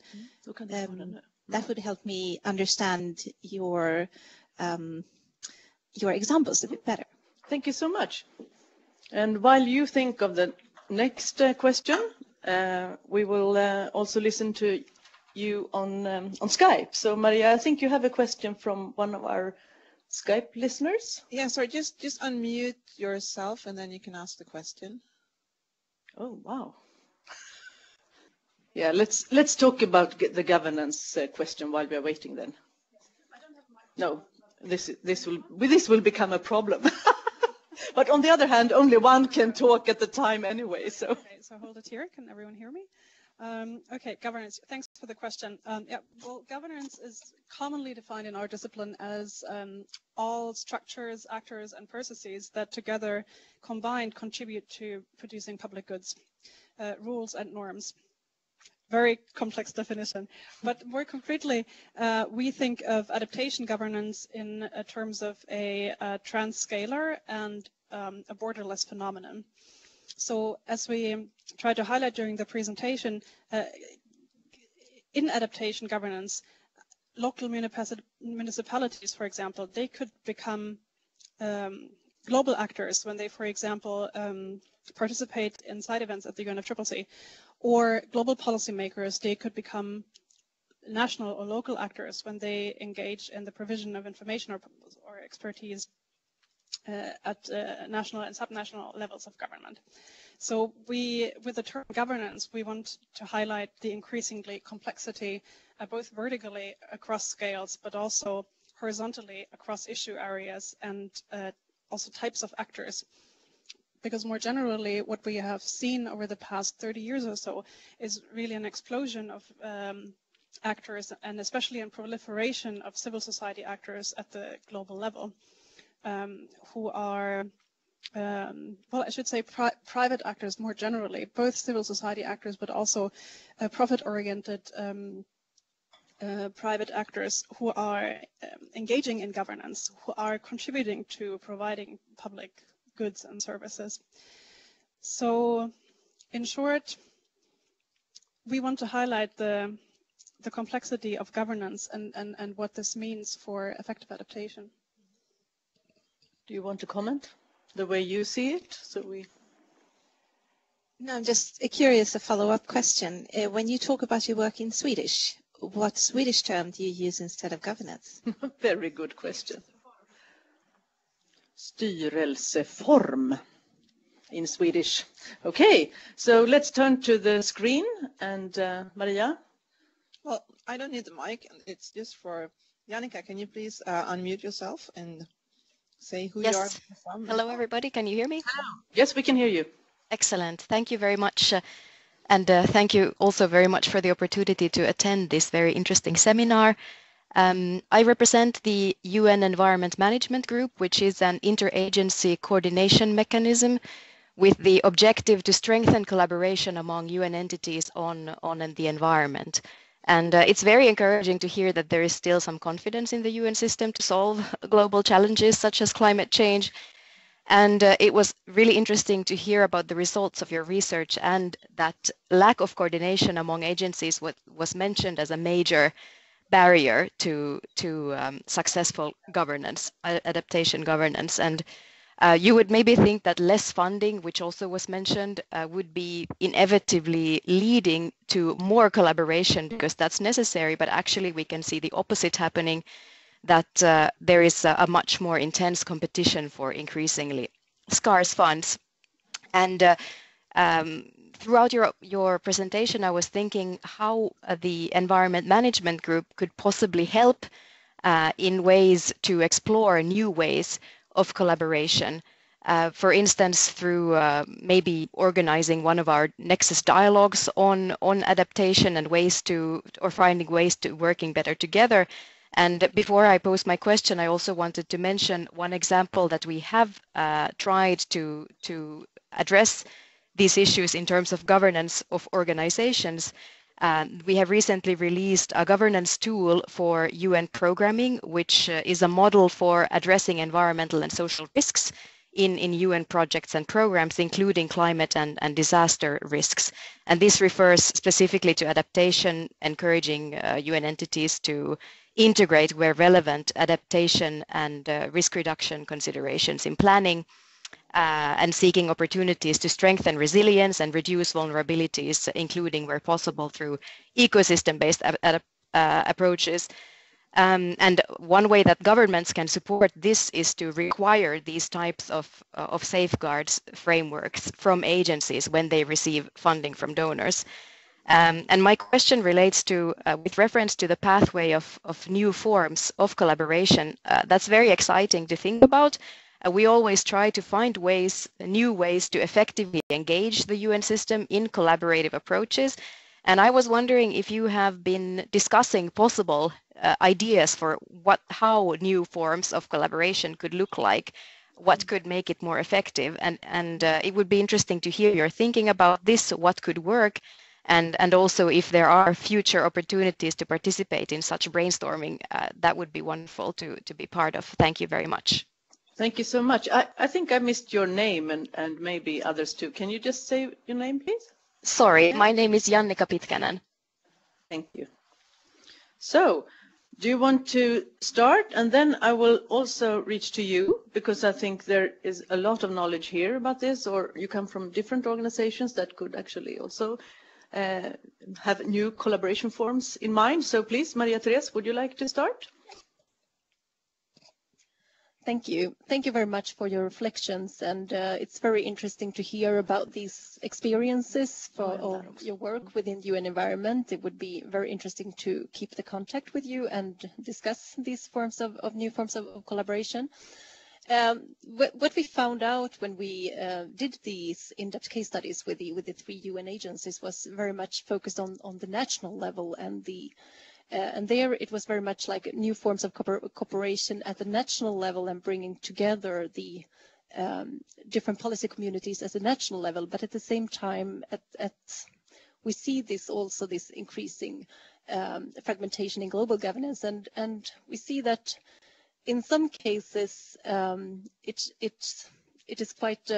That would help me understand your examples a bit better. Thank you so much. And while you think of the next question, we will also listen to you on Skype. So Maria, I think you have a question from one of our Skype listeners. Yeah, sorry, just unmute yourself and then you can ask the question. Oh, wow. Yeah, let's talk about the governance question while we are waiting then. No, this will become a problem. But on the other hand, only one can talk at the time anyway. So. Okay, so hold it here. Can everyone hear me? Okay, governance. Thanks for the question. Yeah, well, governance is commonly defined in our discipline as all structures, actors, and processes that together combined contribute to producing public goods, rules, and norms. Very complex definition. But more concretely, we think of adaptation governance in terms of a transscalar and a borderless phenomenon. So as we tried to highlight during the presentation, in adaptation governance, local municipalities, for example, they could become global actors when they, for example, participate in side events at the UNFCCC, or global policymakers, they could become national or local actors when they engage in the provision of information or expertise at national and subnational levels of government. So with the term governance, we want to highlight the increasingly complexity, both vertically across scales, but also horizontally across issue areas and also types of actors. Because more generally, what we have seen over the past 30 years or so is really an explosion of actors, and especially in proliferation of civil society actors at the global level, who are, well, I should say private actors more generally, both civil society actors, but also profit-oriented private actors who are engaging in governance, who are contributing to providing public goods and services. So in short, we want to highlight the complexity of governance and what this means for effective adaptation. Do you want to comment the way you see it? No, I'm just curious, a follow-up question. When you talk about your work in Swedish, what Swedish term do you use instead of governance? Very good question. Styrelseform in Swedish. Okay, so let's turn to the screen, and Maria? Well, I don't need the mic, it's just for Jannica. Can you please unmute yourself and say who you are from? Hello, everybody. Can you hear me? Yes, we can hear you. Excellent. Thank you very much. And thank you also very much for the opportunity to attend this very interesting seminar. I represent the UN Environment Management Group, which is an interagency coordination mechanism with the objective to strengthen collaboration among UN entities on the environment. And it's very encouraging to hear that there is still some confidence in the UN system to solve global challenges such as climate change. And it was really interesting to hear about the results of your research, and that lack of coordination among agencies was mentioned as a major barrier to successful governance, adaptation governance. And You would maybe think that less funding, which also was mentioned, would be inevitably leading to more collaboration because that's necessary, but actually we can see the opposite happening, that there is a much more intense competition for increasingly scarce funds. And throughout your presentation, I was thinking how the Environment Management Group could possibly help in ways to explore new ways of collaboration. For instance, through maybe organizing one of our Nexus dialogues on adaptation and ways to, or finding ways to working better together. And before I pose my question, I also wanted to mention one example that we have tried to address these issues in terms of governance of organizations. We have recently released a governance tool for UN programming, which is a model for addressing environmental and social risks in UN projects and programs, including climate and disaster risks. And this refers specifically to adaptation, encouraging UN entities to integrate, where relevant, adaptation and risk reduction considerations in planning, and seeking opportunities to strengthen resilience and reduce vulnerabilities, including where possible through ecosystem-based approaches. And one way that governments can support this is to require these types of safeguards frameworks from agencies when they receive funding from donors. And my question relates to, with reference to the pathway of new forms of collaboration, that's very exciting to think about. We always try to find ways, new ways to effectively engage the UN system in collaborative approaches. And I was wondering if you have been discussing possible ideas for how new forms of collaboration could look like, what could make it more effective. And it would be interesting to hear your thinking about this, what could work, and also if there are future opportunities to participate in such brainstorming, that would be wonderful to be part of. Thank you very much. Thank you so much. I think I missed your name and maybe others too. Can you just say your name, please? Sorry, my name is Jannika Pitkänen. Thank you. So, do you want to start? And then I will also reach to you, because I think there is a lot of knowledge here about this, or you come from different organizations that could actually also have new collaboration forms in mind. So please, Maria Therese, would you like to start? Thank you. Thank you very much for your reflections, and it's very interesting to hear about these experiences of your work within UN Environment. It would be very interesting to keep the contact with you and discuss these forms of new forms of collaboration. What we found out when we did these in-depth case studies with the 3 UN agencies was very much focused on the national level, and there it was very much like new forms of cooperation at the national level and bringing together the different policy communities at the national level. But at the same time, we see this increasing fragmentation in global governance, and we see that in some cases it is quite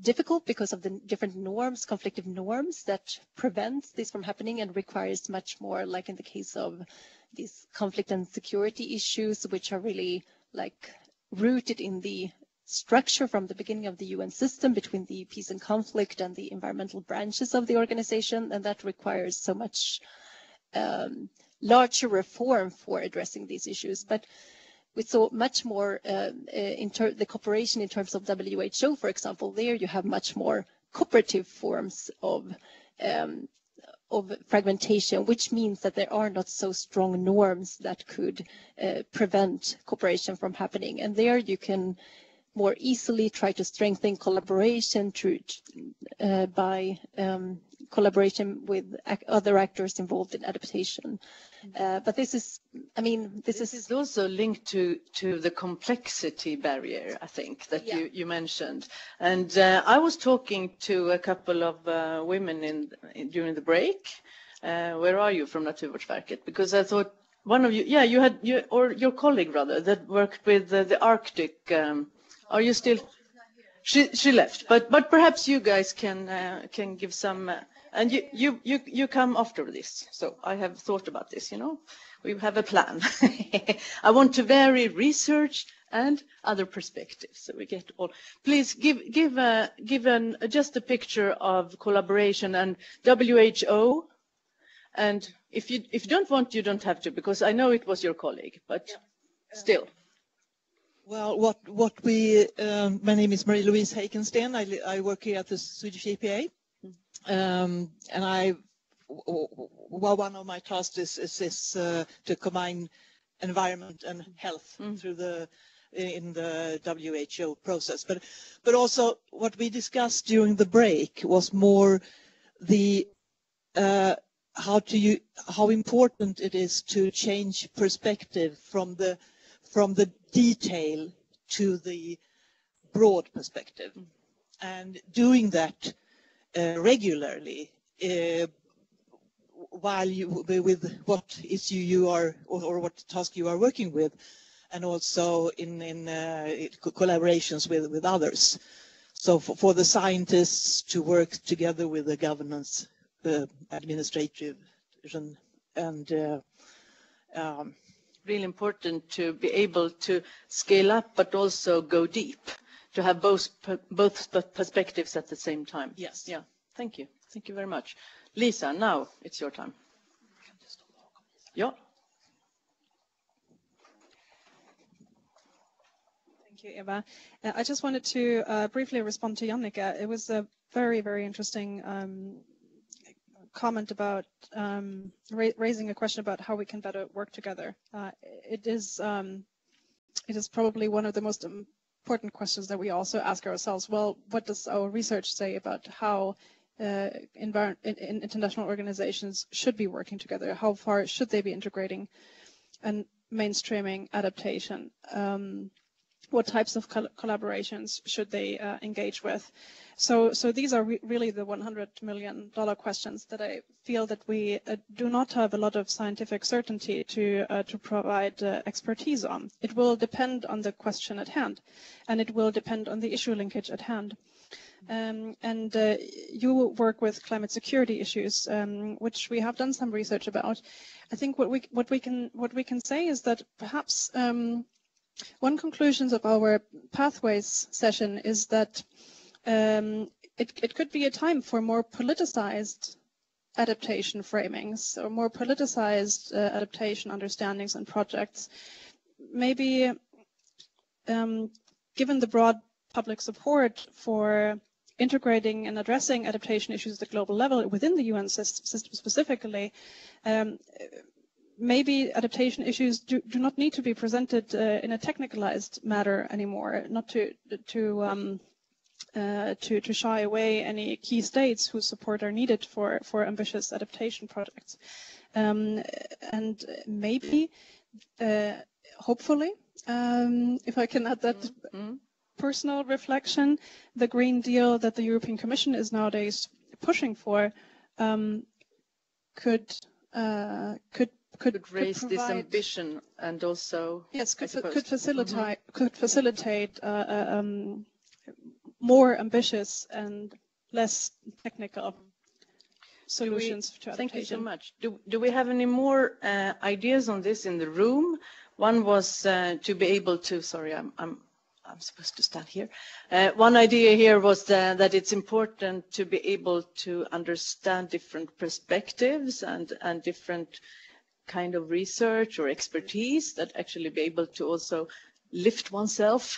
difficult because of the different norms, conflictive norms that prevent this from happening and requires much more, like in the case of these conflict and security issues, which are really like rooted in the structure from the beginning of the UN system between the peace and conflict and the environmental branches of the organization, and that requires so much larger reform for addressing these issues. But we saw much more the cooperation in terms of WHO, for example. There you have much more cooperative forms of fragmentation, which means that there are not so strong norms that could prevent cooperation from happening. And there you can more easily try to strengthen collaboration by collaboration with other actors involved in adaptation. But this is also linked to the complexity barrier, I think, that you mentioned. And I was talking to a couple of women during the break. Where are you from Naturvårdsverket? Because I thought one of you, or your colleague rather, that worked with the Arctic. Are you still? She left, but perhaps you guys can give some. And you come after this. So I have thought about this. We have a plan. I want to vary research and other perspectives. So we get all. Please give just a picture of collaboration and WHO. And if you don't want, you don't have to, because I know it was your colleague, but still. Well, what we, my name is Marie-Louise Heikensten. I work here at the Swedish EPA, and one of my tasks is to combine environment and health through in the WHO process. But also what we discussed during the break was more the how important it is to change perspective from the detail to the broad perspective, and doing that regularly while with what issue you are or what task you are working with, and also in collaborations with others. So for the scientists to work together with the governance, administrative, and really important to be able to scale up, but also go deep, to have both perspectives at the same time. Yes. Yeah. Thank you. Thank you very much. Lisa, now it's your time. Yeah. Thank you, Eva. I just wanted to briefly respond to Janneke. It was a very, very interesting comment about raising a question about how we can better work together. It is probably one of the most important questions that we also ask ourselves. Well, what does our research say about how international organizations should be working together? How far should they be integrating and mainstreaming adaptation? What types of collaborations should they engage with? So these are really the $100 million questions that I feel that we do not have a lot of scientific certainty to provide expertise on. It will depend on the question at hand, and it will depend on the issue linkage at hand. You work with climate security issues, which we have done some research about. I think what we can say is that perhaps one conclusion of our Pathways session is that it could be a time for more politicized adaptation framings, or more politicized adaptation understandings and projects. Maybe given the broad public support for integrating and addressing adaptation issues at the global level within the UN system specifically, maybe adaptation issues do not need to be presented in a technicalized manner anymore, not to shy away any key states whose support are needed for ambitious adaptation projects. And maybe, hopefully, if I can add that personal reflection, the Green Deal that the European Commission is nowadays pushing for could raise this ambition, and also could facilitate more ambitious and less technical solutions to adaptation. Thank you so much. Do we have any more ideas on this in the room? One was to be able to. Sorry, I'm supposed to stand here. One idea here was that it's important to be able to understand different perspectives and different kind of research or expertise, that actually be able to also lift oneself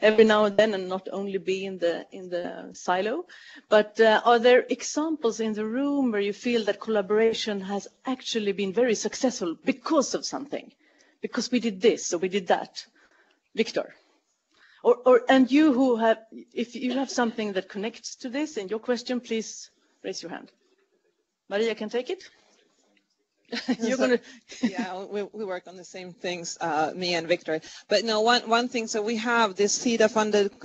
every now and then, and not only be in the silo. But are there examples in the room where you feel that collaboration has actually been very successful because of something, because we did this or we did that? Victor, and you who have, if you have something that connects to this in your question, please raise your hand. Maria can take it. You're gonna. Yeah, we work on the same things, me and Victor. But no, one thing. So we have this CEDA-funded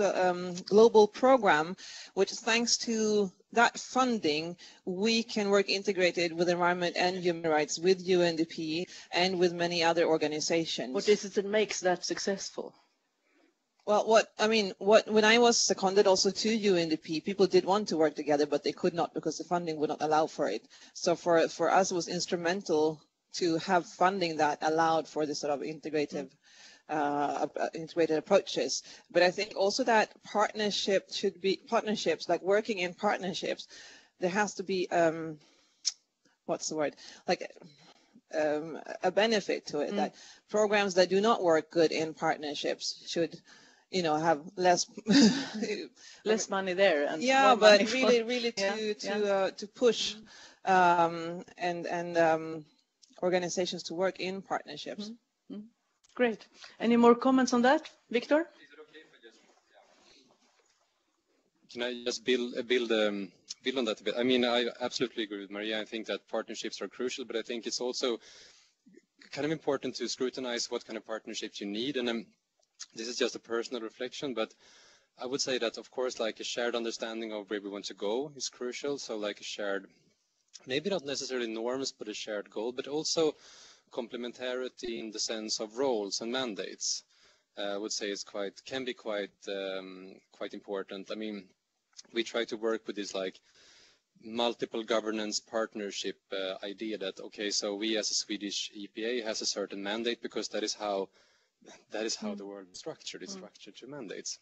global program, which, thanks to that funding, we can work integrated with environment and human rights, with UNDP and with many other organizations. What is it that makes that successful? Well, when I was seconded also to UNDP, people did want to work together, but they could not because the funding would not allow for it. So for us, it was instrumental to have funding that allowed for this sort of integrative integrated approaches. But I think also that partnerships, like working in partnerships, there has to be, what's the word, like a benefit to it, that programs that do not work good in partnerships should, have less less money there, and yeah, more but money really to push and organizations to work in partnerships. Great. Any more comments on that, Victor? Is it okay if I just, Can I just build on that a bit? I mean, I absolutely agree with Maria. I think that partnerships are crucial, but I think it's also kind of important to scrutinize what kind of partnerships you need. And this is just a personal reflection, but I would say that, of course, like a shared understanding of where we want to go is crucial. So like a shared, maybe not necessarily norms, but a shared goal, but also complementarity in the sense of roles and mandates. I would say can be quite important. I mean, we try to work with this like multiple governance partnership idea that, okay, so we as a Swedish EPA has a certain mandate because that is how the world is structured. It's structured through mandates.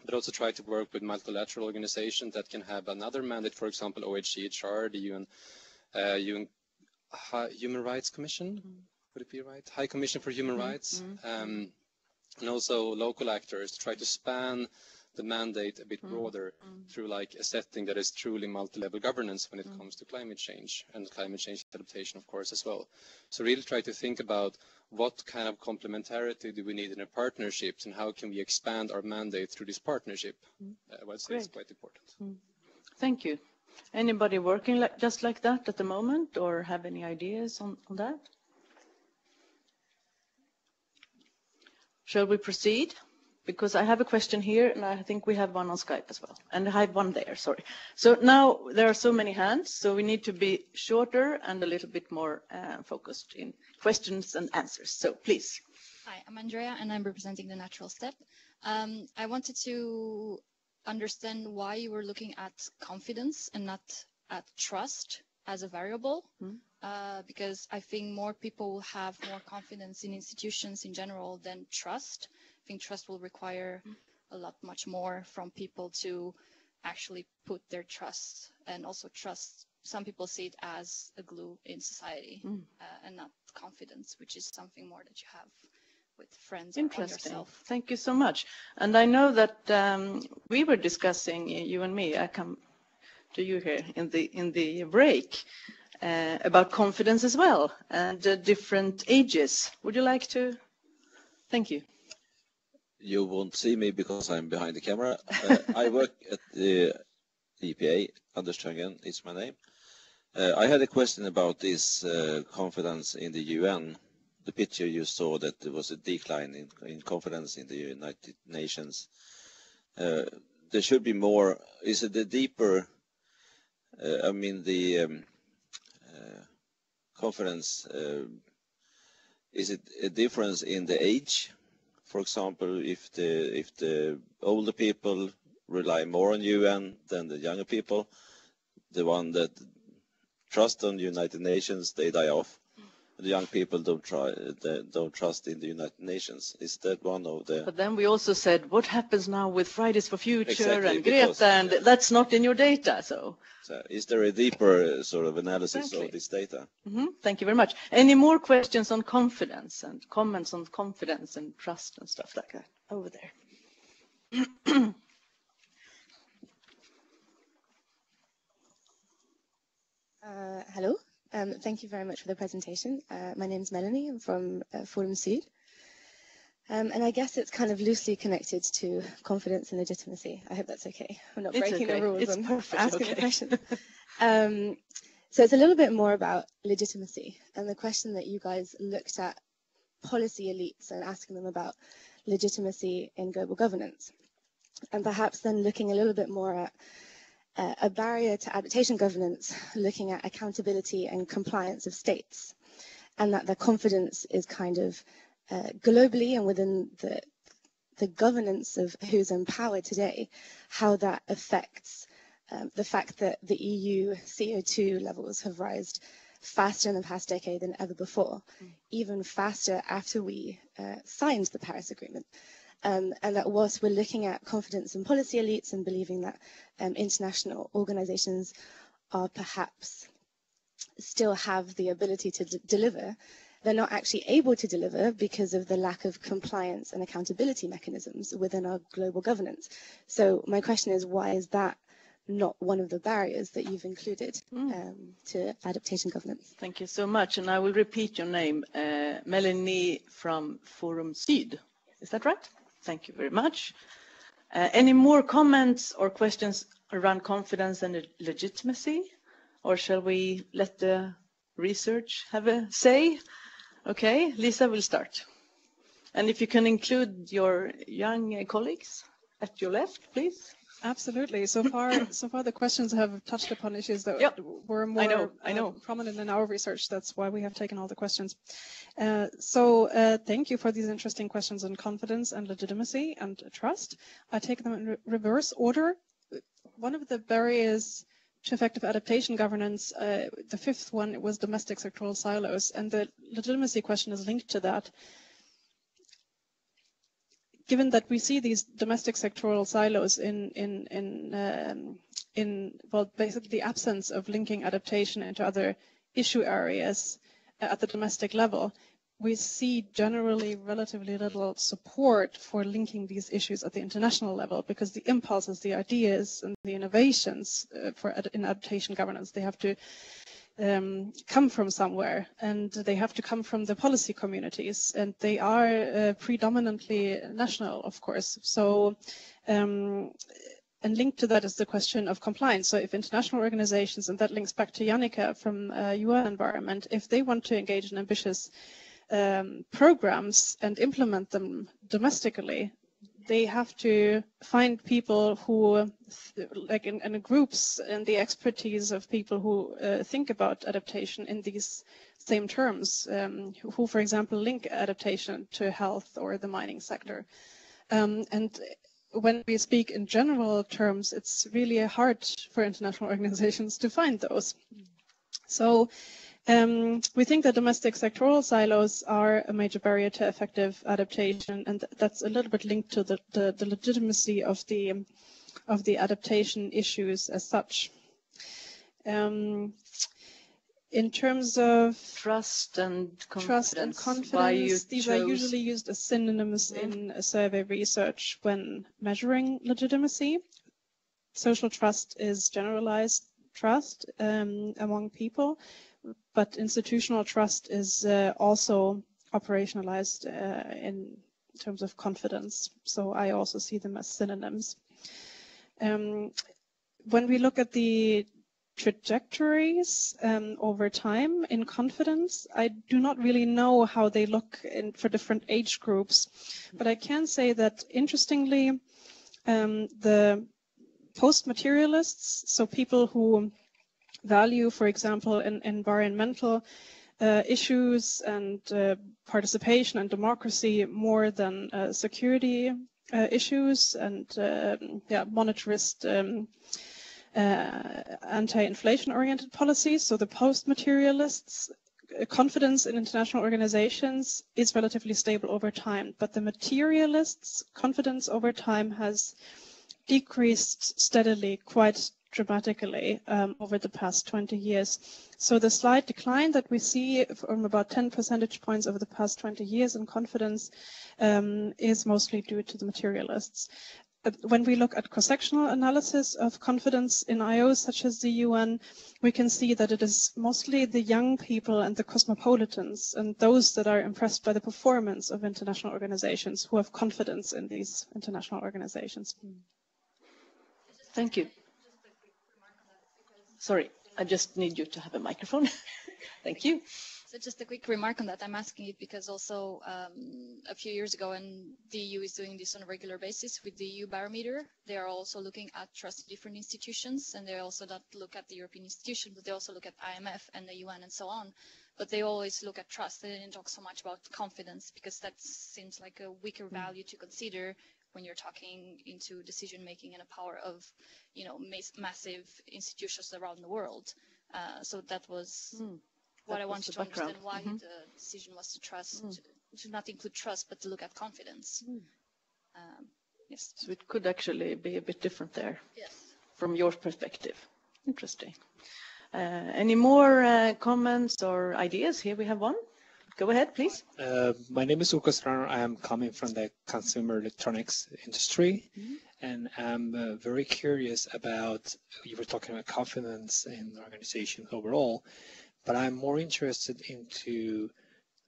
But also try to work with multilateral organizations that can have another mandate, for example, OHCHR, the UN Human Rights Commission, would it be right? High Commission for Human Rights, and also local actors to try to span the mandate a bit broader through like a setting that is truly multi-level governance when it comes to climate change and climate change adaptation, of course, as well. So really try to think about what kind of complementarity do we need in a partnership and how can we expand our mandate through this partnership. I would say it's quite important. Thank you. Anybody working just like that at the moment, or have any ideas on that? Shall we proceed? Because I have a question here, and I think we have one on Skype as well. And I have one there, sorry. So now there are so many hands, so we need to be shorter and a little bit more focused in questions and answers. So please. Hi, I'm Andrea, and I'm representing the Natural Step. I wanted to understand why you were looking at confidence and not at trust as a variable, because I think more people will have more confidence in institutions in general than trust. I think trust will require a lot much more from people to actually put their trust, and also trust, some people see it as a glue in society and not confidence, which is something more that you have with friends or yourself. Thank you so much. And I know that we were discussing, you and me, I come to you here in the break, about confidence as well, and different ages. Would you like to? Thank you. You won't see me because I'm behind the camera. I work at the EPA. Anders Töngen is my name. I had a question about this confidence in the UN. The picture you saw, that there was a decline in confidence in the United Nations. There should be more. Is it a deeper? I mean, the confidence. Is it a difference in the age? For example, if the older people rely more on UN than the younger people, the one that trust on the United Nations, they die off. The young people don't trust in the United Nations. Is that one of the? But then we also said, what happens now with Fridays for Future exactly, and Greta, and that's not in your data. So is there a deeper sort of analysis of this data? Thank you very much. Any more questions on confidence and comments on confidence and trust and stuff like that over there? Hello. Thank you very much for the presentation. My name is Melanie. I'm from Forum Syd. And I guess it's kind of loosely connected to confidence and legitimacy. I hope that's okay. I'm not breaking the rules. It's perfect. Asking the question. So it's a little bit more about legitimacy and the question that you guys looked at policy elites and asking them about legitimacy in global governance. And perhaps then looking a little bit more at a barrier to adaptation governance, looking at accountability and compliance of states, and that the confidence is kind of globally and within the governance of who's in power today, how that affects the fact that the EU CO2 levels have risen faster in the past decade than ever before, even faster after we signed the Paris Agreement. And that whilst we're looking at confidence in policy elites and believing that international organizations are perhaps still have the ability to deliver, they're not actually able to deliver because of the lack of compliance and accountability mechanisms within our global governance. So my question is, why is that not one of the barriers that you've included to adaptation governance? Thank you so much. And I will repeat your name, Melanie from Forum Syd. Is that right? Thank you very much. Any more comments or questions around confidence and legitimacy? Or shall we let the research have a say? Okay, Lisa will start. And if you can include your young colleagues at your left, please. Absolutely. So far the questions have touched upon issues that were more prominent in our research. That's why we have taken all the questions. Thank you for these interesting questions on confidence and legitimacy and trust. I take them in reverse order. One of the barriers to effective adaptation governance, the fifth one, was domestic sectoral silos, and the legitimacy question is linked to that. Given that we see these domestic sectoral silos in basically the absence of linking adaptation into other issue areas at the domestic level, we see generally relatively little support for linking these issues at the international level, because the impulses, the ideas, and the innovations in adaptation governance, they have to come from somewhere, and they have to come from the policy communities, and they are predominantly national, of course. So, and linked to that is the question of compliance. So if international organizations, and that links back to Jannica from UN Environment, if they want to engage in ambitious programs and implement them domestically, they have to find people who, like in groups, and the expertise of people who think about adaptation in these same terms, who, for example, link adaptation to health or the mining sector. And when we speak in general terms, it's really hard for international organizations to find those. So we think that domestic sectoral silos are a major barrier to effective adaptation, and that's a little bit linked to the legitimacy of the adaptation issues as such. In terms of trust and confidence, these are usually used as synonyms in survey research when measuring legitimacy. Social trust is generalized trust among people, but institutional trust is also operationalized in terms of confidence. So I also see them as synonyms. When we look at the trajectories over time in confidence, I do not really know how they look for different age groups, but I can say that, interestingly, the post-materialists, so people who value, for example, in environmental issues and participation and democracy more than security issues and monetarist anti-inflation-oriented policies. So the post-materialists' confidence in international organizations is relatively stable over time, but the materialists' confidence over time has decreased steadily, quite dramatically over the past 20 years. So the slight decline that we see from about 10 percentage points over the past 20 years in confidence is mostly due to the materialists. When we look at cross-sectional analysis of confidence in IOs such as the UN, we can see that it is mostly the young people and the cosmopolitans and those that are impressed by the performance of international organizations who have confidence in these international organizations. Thank you. Sorry, I just need you to have a microphone. Thank you. So just a quick remark on that. I'm asking it because also a few years ago, and the EU is doing this on a regular basis with the EU barometer, they are also looking at trust in different institutions, and they also not look at the European institution, but they also look at IMF and the UN and so on. But they always look at trust. They didn't talk so much about confidence, because that seems like a weaker value to consider when you're talking into decision making and a power of, massive institutions around the world. So that was what I wanted to understand why Mm-hmm. the decision was to trust, to not include trust, but to look at confidence. Yes. So it could actually be a bit different there. Yes. From your perspective. Interesting. Any more comments or ideas? Here we have one. Go ahead, please. My name is Ukas Ranar. I am coming from the consumer electronics industry, and I'm very curious about, you were talking about confidence in organizations overall, but I'm more interested into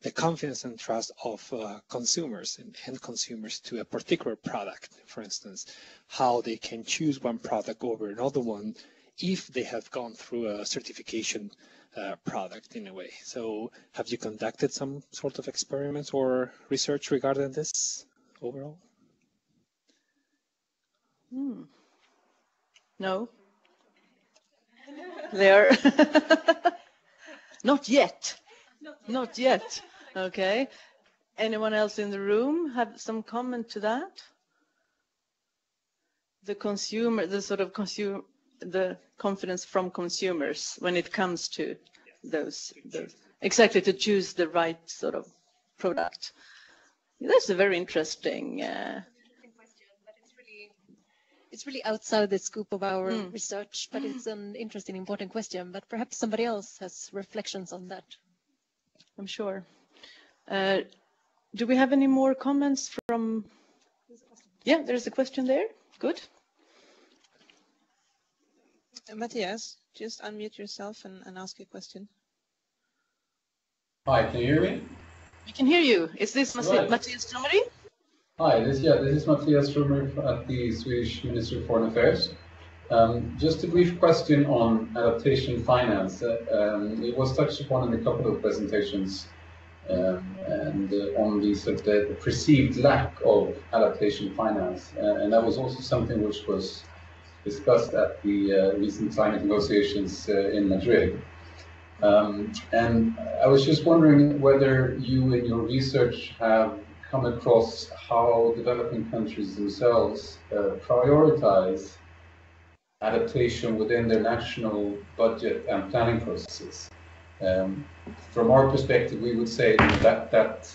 the confidence and trust of consumers and end consumers to a particular product. For instance, how they can choose one product over another one if they have gone through a certification product in a way. So have you conducted some sort of experiments or research regarding this overall? No. There. Not yet. Not yet. Okay. Anyone else in the room have some comment to that? The consumer, the sort of consumer, the confidence from consumers when it comes to those exactly to choose the right sort of product. That's a very interesting. It's really outside the scope of our research, but it's an interesting, important question. But perhaps somebody else has reflections on that. I'm sure. Do we have any more comments from? Yeah, there's a question there. Good. Matthias, just unmute yourself and ask your question. Hi, can you hear me? We can hear you. Is this Right. Matthias Strömmery? Hi, this is Matthias Strömmery at the Swedish Ministry of Foreign Affairs. Just a brief question on adaptation finance. It was touched upon in a couple of presentations, and on the sort of the perceived lack of adaptation finance, and that was also something which was discussed at the recent climate negotiations in Madrid. And I was just wondering whether you in your research have come across how developing countries themselves prioritize adaptation within their national budget and planning processes. From our perspective, we would say that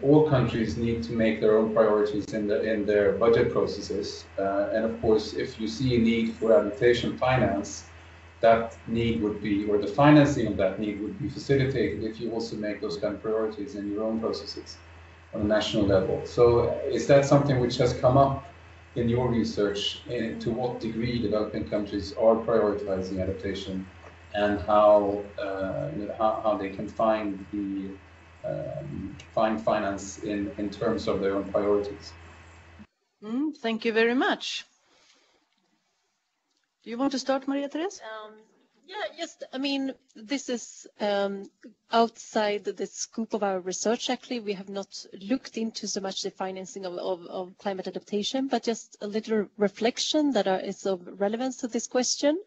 all countries need to make their own priorities in their budget processes. And of course, if you see a need for adaptation finance, that need would be, or the financing of that need would be facilitated if you also make those kind of priorities in your own processes on a national level. So is that something which has come up in your research, to what degree developing countries are prioritizing adaptation, and how they can find finance in terms of their own priorities? Thank you very much. Do you want to start, Maria Therese? This is outside the scope of our research. Actually, we have not looked into so much the financing of climate adaptation, but just a little reflection that is of relevance to this question.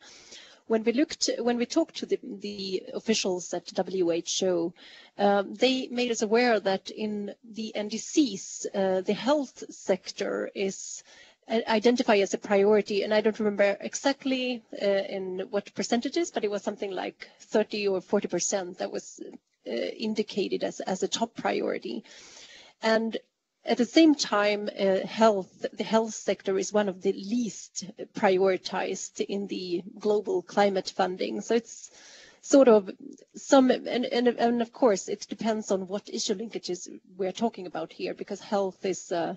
When we talked to the officials at WHO, they made us aware that in the NDCs, the health sector is identified as a priority, and I don't remember exactly in what percentages, but it was something like 30 or 40% that was indicated as a top priority. And at the same time, the health sector is one of the least prioritized in the global climate funding. So it's sort of and of course it depends on what issue linkages we're talking about here, because health is a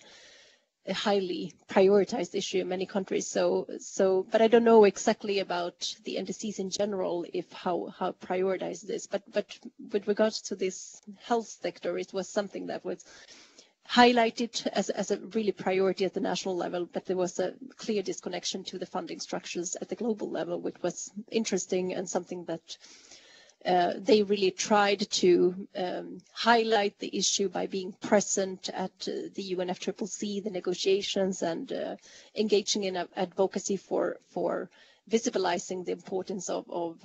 highly prioritized issue in many countries. But I don't know exactly about the NDCs in general, how prioritized this. But with regards to this health sector, it was something that was highlighted as a really priority at the national level, but there was a clear disconnection to the funding structures at the global level, which was interesting and something that they really tried to highlight the issue by being present at the UNFCCC, the negotiations, and engaging in advocacy for visibilizing the importance of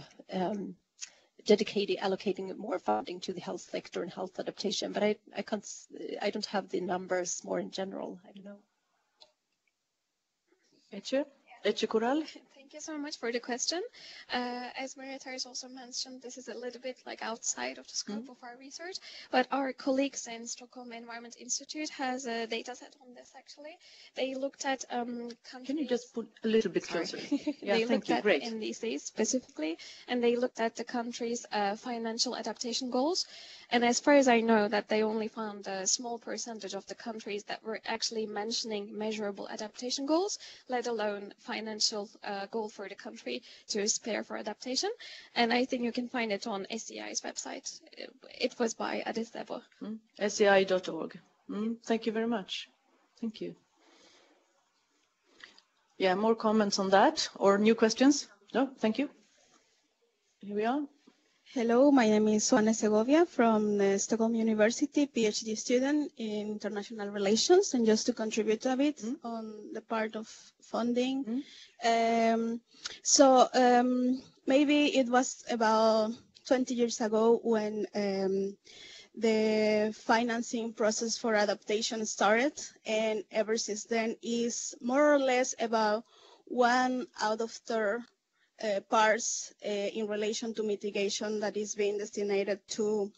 allocating more funding to the health sector and health adaptation. But I don't have the numbers more in general. I don't know. Etche Coral? Thank Thank you so much for the question. As Marietta has also mentioned, this is a little bit like outside of the scope of our research, but our colleagues in Stockholm Environment Institute has a data set on this actually. They looked at countries... Can you just put a little bit closer? Yeah, they thank looked you. at Great. NDCs specifically, and they looked at the country's financial adaptation goals. And as far as I know, that they only found a small percentage of the countries that were actually mentioning measurable adaptation goals, let alone financial goal for the country to spare for adaptation. And I think you can find it on SEI's website. It was by Addis Ababa. SEI.org. Thank you very much. Thank you. Yeah, more comments on that or new questions? No, thank you. Here we are. Hello, my name is Suana Segovia from the Stockholm University, PhD student in international relations, and just to contribute a bit on the part of funding. Maybe it was about 20 years ago when the financing process for adaptation started, and ever since then is more or less about 1 out of 3 parts in relation to mitigation that is being designated to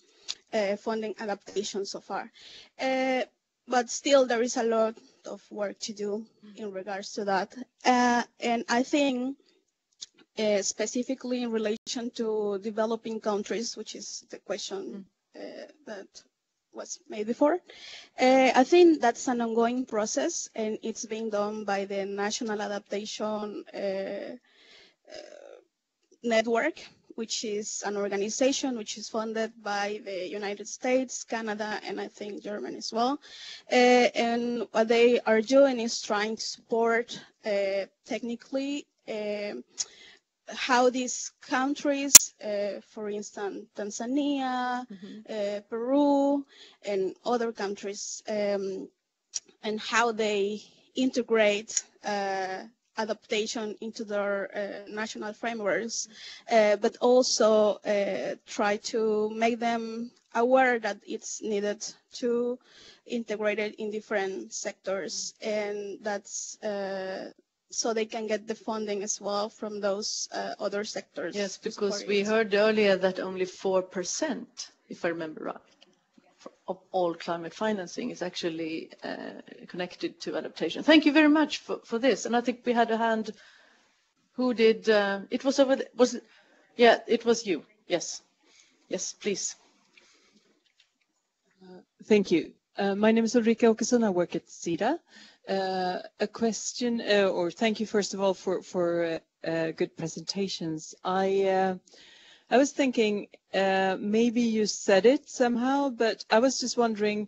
funding adaptation so far. But still there is a lot of work to do in regards to that. And I think specifically in relation to developing countries, which is the question that was made before, I think that's an ongoing process, and it's being done by the National Adaptation Network, which is an organization which is funded by the United States, Canada, and I think Germany as well. And what they are doing is trying to support technically how these countries, for instance, Tanzania, Peru, and other countries, and how they integrate adaptation into their national frameworks, but also try to make them aware that it's needed to integrate it in different sectors, and that's so they can get the funding as well from those other sectors. Yes, because we heard earlier that only 4%, if I remember right, of all climate financing is actually connected to adaptation. Thank you very much for this. And I think we had a hand. Who did? It was over. Was it? Yeah, it was you. Yes, yes, please. Thank you. My name is Ulrika Åkesson. I work at SIDA. A question, or thank you first of all for good presentations. I was thinking, maybe you said it somehow, but I was just wondering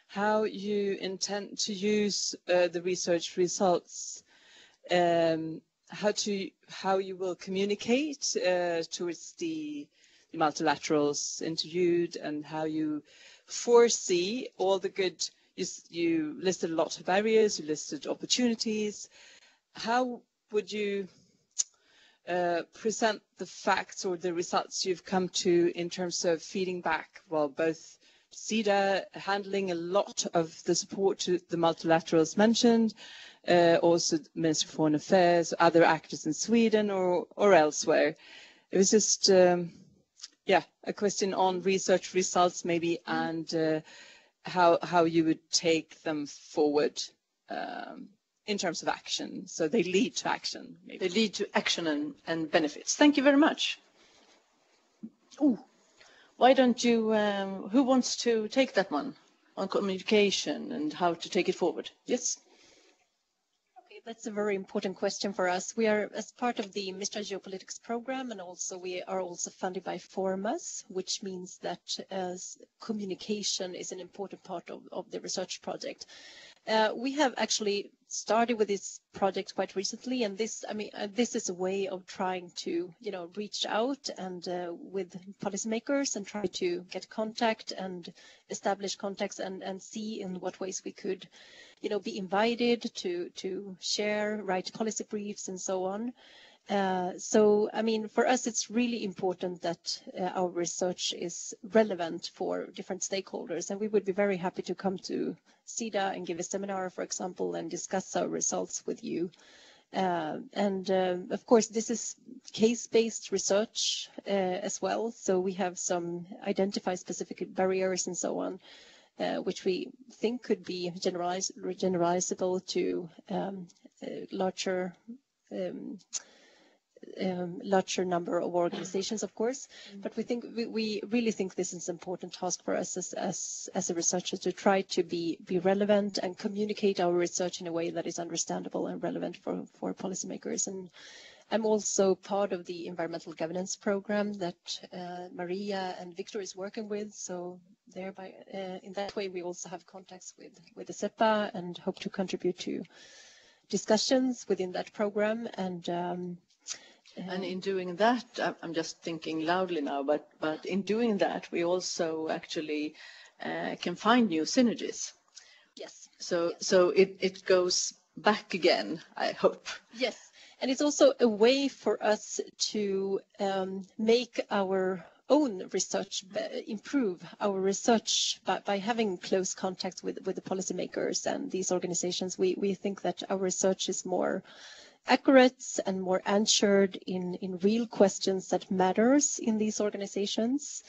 how you intend to use the research results, how you will communicate towards the multilaterals interviewed, and how you foresee all the good. You listed a lot of barriers, you listed opportunities. How would you present the facts or the results you've come to in terms of feeding back? Well, both SIDA handling a lot of the support to the multilaterals mentioned, also the Ministry of Foreign Affairs, other actors in Sweden or elsewhere. It was just, a question on research results maybe, and how you would take them forward in terms of action, so they lead to action. Maybe. They lead to action and benefits. Thank you very much. Ooh, why don't you, who wants to take that one on communication and how to take it forward? Yes? Okay, that's a very important question for us. We are, as part of the MISTRA Geopolitics program, and also we are also funded by Formas, which means that communication is an important part of the research project. We have actually started with this project quite recently, and this is a way of trying to, reach out and with policymakers and try to get contact and establish contacts and see in what ways we could, be invited to share, write policy briefs and so on. For us, it's really important that our research is relevant for different stakeholders, and we would be very happy to come to SIDA and give a seminar, for example, and discuss our results with you. Of course, this is case-based research as well. So we have some identified specific barriers and so on, which we think could be generalizable to larger larger number of organizations, of course. But we really think this is an important task for us as a researcher, to try to be relevant and communicate our research in a way that is understandable and relevant for policymakers. And I'm also part of the environmental governance program that Maria and Victor is working with. So thereby, in that way, we also have contacts with the SEPA and hope to contribute to discussions within that program. And in doing that, I'm just thinking loudly now, but in doing that, we also actually can find new synergies. Yes. So it goes back again, I hope. Yes. And it's also a way for us to make our own research, improve our research by having close contact with the policymakers and these organizations. We think that our research is more accurate and more answered in real questions that matters in these organizations.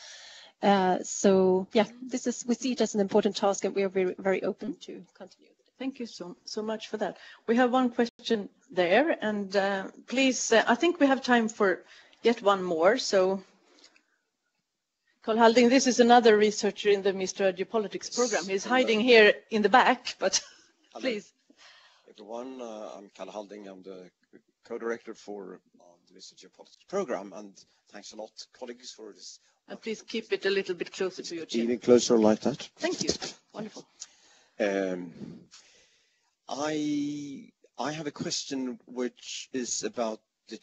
So yeah, we see it as an important task, and we are very, very open to continue. Thank you so much for that. We have one question there, and please, I think we have time for yet one more. So, Carl Halding, this is another researcher in the Mr. Geopolitics program. He's hiding here in the back, but please. Everyone, I'm Carl Halding. I'm the co-director for the Mr. Geopolitics program, and thanks a lot, colleagues, for this. And please keep it a little bit closer to your chair. Even closer like that. Thank you. Wonderful. I have a question which is about the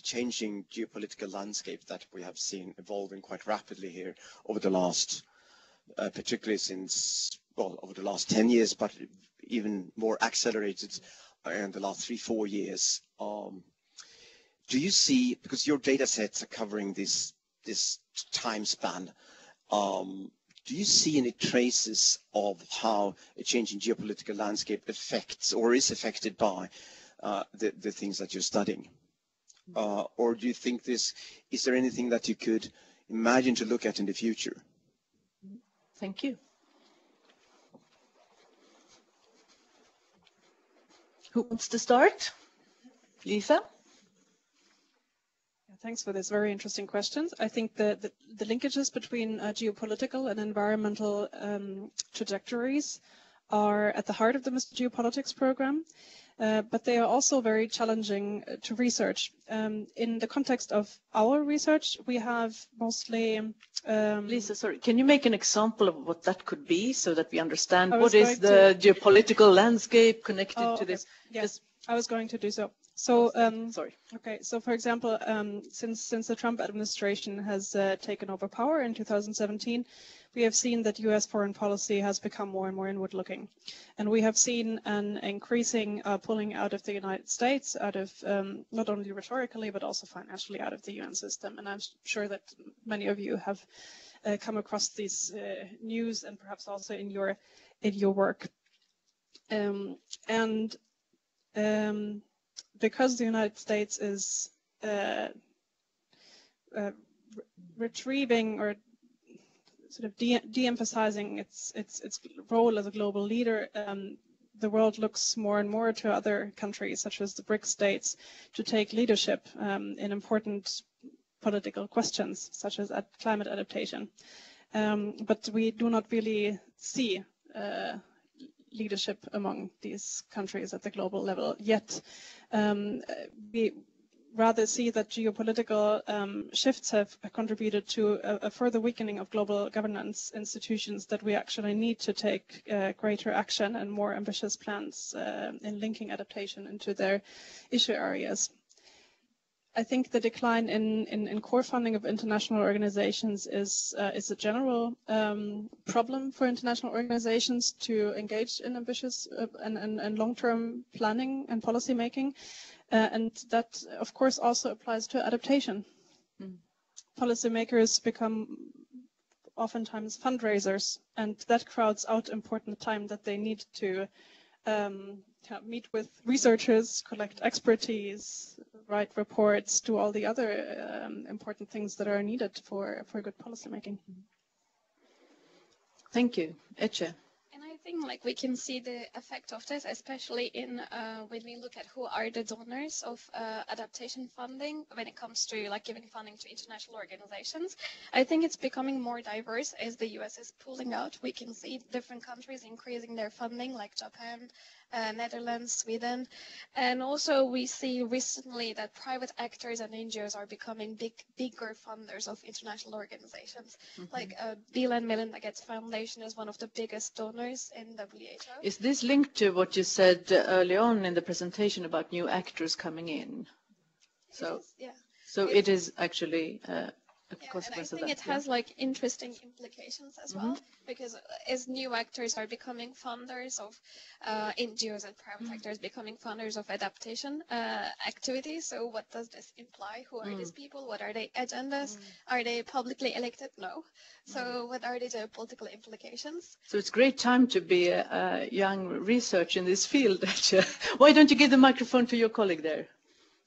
changing geopolitical landscape that we have seen evolving quite rapidly here over the last, particularly since, well, over the last 10 years, but even more accelerated in the last 3-4 years. Do you see, because your data sets are covering this time span, do you see any traces of how a changing geopolitical landscape affects or is affected by the things that you're studying? Or do you think is there anything that you could imagine to look at in the future? Thank you. Who wants to start? Lisa? Thanks for this very interesting questions. I think the linkages between geopolitical and environmental trajectories are at the heart of the Mr. Geopolitics program, but they are also very challenging to research. In the context of our research, we have mostly... Lisa, sorry, can you make an example of what that could be so that we understand what is the geopolitical landscape connected to this? Yes, I was going to do so. So, sorry. Okay. So, for example, since the Trump administration has taken over power in 2017, we have seen that U.S. foreign policy has become more and more inward-looking, and we have seen an increasing pulling out of the United States, out of not only rhetorically but also financially out of the UN system. And I'm sure that many of you have come across these news, and perhaps also in your work. Because the United States is retrieving or sort of de-emphasizing its role as a global leader, the world looks more and more to other countries, such as the BRICS states, to take leadership in important political questions, such as climate adaptation. But we do not really see leadership among these countries at the global level yet. We rather see that geopolitical shifts have contributed to a further weakening of global governance institutions, that we actually need to take greater action and more ambitious plans in linking adaptation into their issue areas. I think the decline in core funding of international organizations is a general problem for international organizations to engage in ambitious and long-term planning and policy making. And that, of course, also applies to adaptation. Policymakers become oftentimes fundraisers, and that crowds out important time that they need to meet with researchers, collect expertise, write reports, do all the other important things that are needed for good policy making. Thank you. Etche. And I think like we can see the effect of this, especially in when we look at who are the donors of adaptation funding when it comes to like giving funding to international organizations. I think it's becoming more diverse as the US is pulling out. We can see different countries increasing their funding, like Japan, Netherlands, Sweden. And also we see recently that private actors and NGOs are becoming bigger funders of international organizations. Like Bill and Melinda Gates Foundation is one of the biggest donors in WHO. Is this linked to what you said early on in the presentation about new actors coming in? So, it is actually a consequence of that. I think it has like interesting implications as well, because as new actors are becoming funders of NGOs and private actors becoming funders of adaptation activities. So what does this imply? Who are these people? What are their agendas? Are they publicly elected? No. So what are the geopolitical implications? So it's a great time to be a young researcher in this field. Why don't you give the microphone to your colleague there?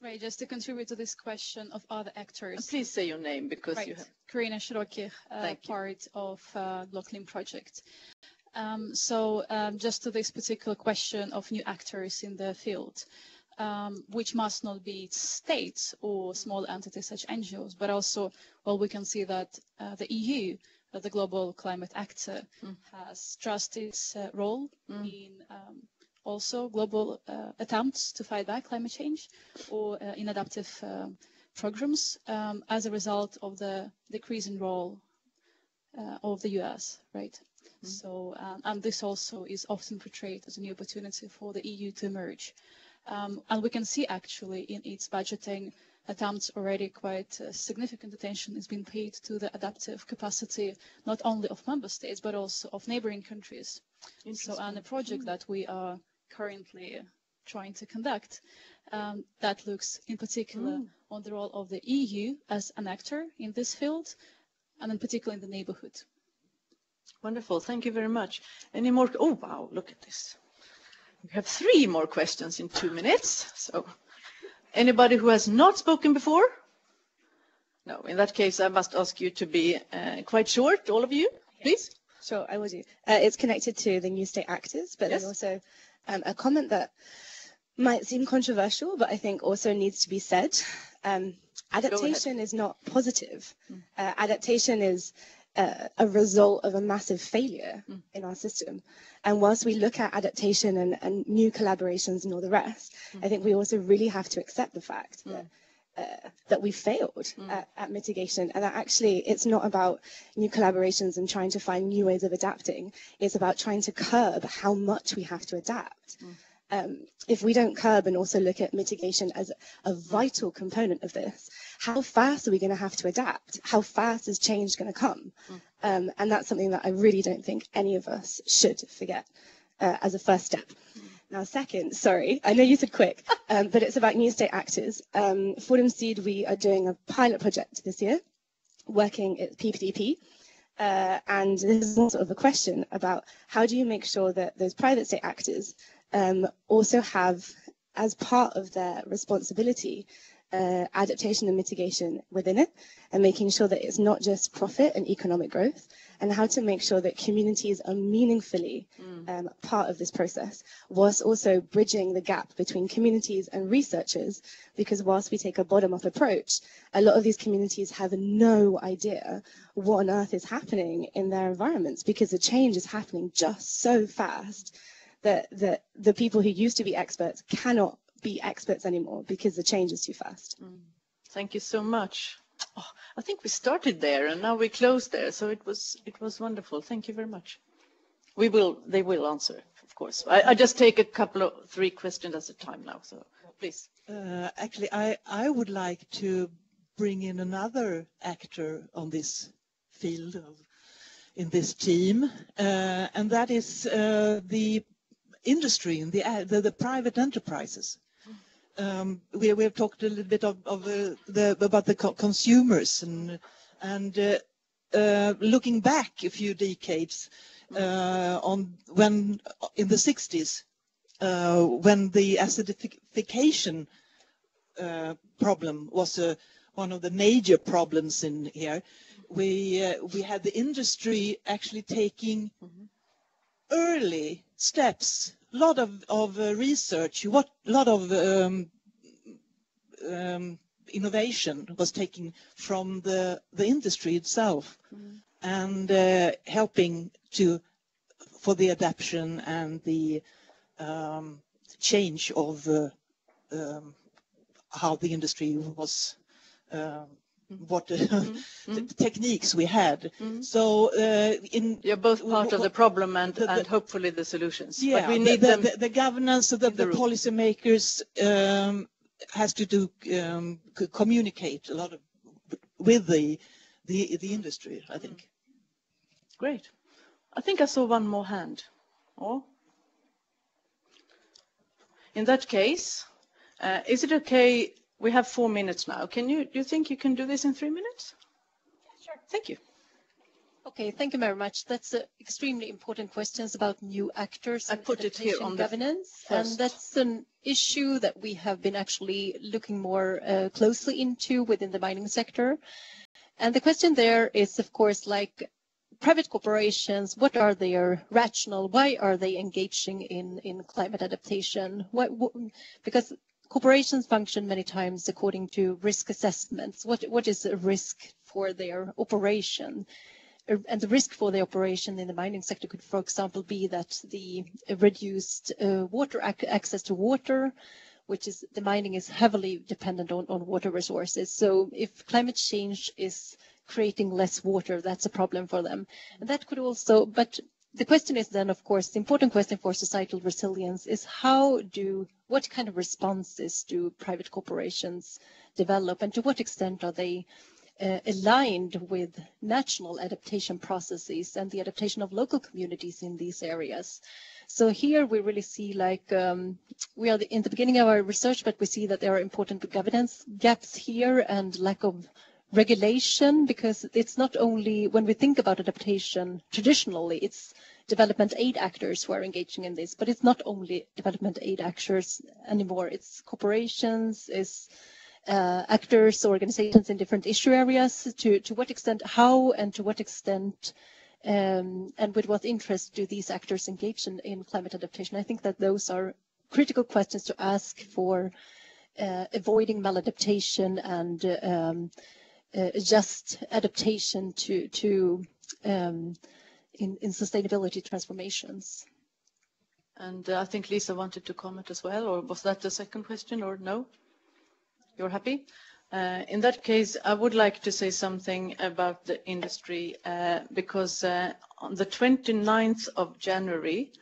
Right, just to contribute to this question of other actors. Please say your name because you have... Karina Shirokir, part of Blocklim project. Just to this particular question of new actors in the field, which must not be states or small entities such NGOs, but also, well, we can see that the EU, the global climate actor, has trusted its role in also global attempts to fight back climate change or in adaptive programs as a result of the decreasing role of the US, right? So, and this also is often portrayed as a new opportunity for the EU to emerge. And we can see actually in its budgeting attempts already quite significant attention is being paid to the adaptive capacity, not only of member states, but also of neighboring countries. So, and a project that we are currently trying to conduct that looks in particular on the role of the EU as an actor in this field, and in particular in the neighborhood. Wonderful, thank you very much. Any more? Oh wow, look at this. We have 3 more questions in 2 minutes. So, anybody who has not spoken before? No, in that case, I must ask you to be quite short, all of you, please. Sure, I will do. It's connected to the new state actors, but there's also a comment that might seem controversial, but I think also needs to be said. Adaptation is not positive. Adaptation is a result of a massive failure in our system. And whilst we look at adaptation and new collaborations and all the rest, I think we also really have to accept the fact that we failed at mitigation, and that actually it's not about new collaborations and trying to find new ways of adapting. It's about trying to curb how much we have to adapt. If we don't curb and also look at mitigation as a vital component of this, how fast are we going to have to adapt? How fast is change going to come? And that's something that I really don't think any of us should forget as a first step. Now, second, sorry, I know you said quick, but it's about new state actors. Fordham Seed, we are doing a pilot project this year, working at PPDP, and this is more sort of a question about how do you make sure that those private state actors also have, as part of their responsibility, adaptation and mitigation within it, and making sure that it's not just profit and economic growth, and how to make sure that communities are meaningfully part of this process, whilst also bridging the gap between communities and researchers, because whilst we take a bottom-up approach, a lot of these communities have no idea what on earth is happening in their environments, because the change is happening just so fast that the people who used to be experts cannot be experts anymore because the change is too fast. Thank you so much. Oh, I think we started there and now we closed there, so it was wonderful. Thank you very much. They will answer, of course. I just take a couple of 3 questions at a time now, so please. Actually, I would like to bring in another actor on this field in this team, and that is the industry and the private enterprises. We have talked a little bit about the consumers and looking back a few decades on when in the 60s when the acidification problem was one of the major problems in here, we had the industry actually taking early steps, a lot of research, a lot of innovation was taken from the industry itself, and helping for the adaptation and the change of how the industry was, what the techniques we had. So you're both part of the problem and hopefully the solutions. Yeah, but we need the governance, the policymakers has to do communicate a lot with the industry, I think. Great. I think I saw one more hand. Oh. In that case, is it okay? We have 4 minutes now. Do you think you can do this in 3 minutes? Sure. Thank you. Okay, thank you very much. That's extremely important questions about new actors and put it here on governance. And that's an issue that we have been actually looking more closely into within the mining sector. And the question there is, of course, like private corporations, what are their rationale? Why are they engaging in climate adaptation? Because corporations function many times according to risk assessments. What is a risk for their operation? And the risk for the operation in the mining sector could, for example, be that the reduced water access to water, which is the mining is heavily dependent on water resources. So if climate change is creating less water, that's a problem for them. And that could also, but the question is then, of course, the important question for societal resilience is what kind of responses do private corporations develop, and to what extent are they aligned with national adaptation processes and the adaptation of local communities in these areas. So here we really see we are in the beginning of our research, but we see that there are important governance gaps here and lack of regulation, because it's not only, when we think about adaptation, traditionally it's development aid actors who are engaging in this, but it's not only development aid actors anymore, it's corporations, it's actors, organizations in different issue areas. To what extent, how and to what extent and with what interest do these actors engage in climate adaptation? I think that those are critical questions to ask for avoiding maladaptation and just adaptation to in sustainability transformations. And I think Lisa wanted to comment as well, or was that the second question, or no? You're happy? In that case, I would like to say something about the industry because on the 29th of January,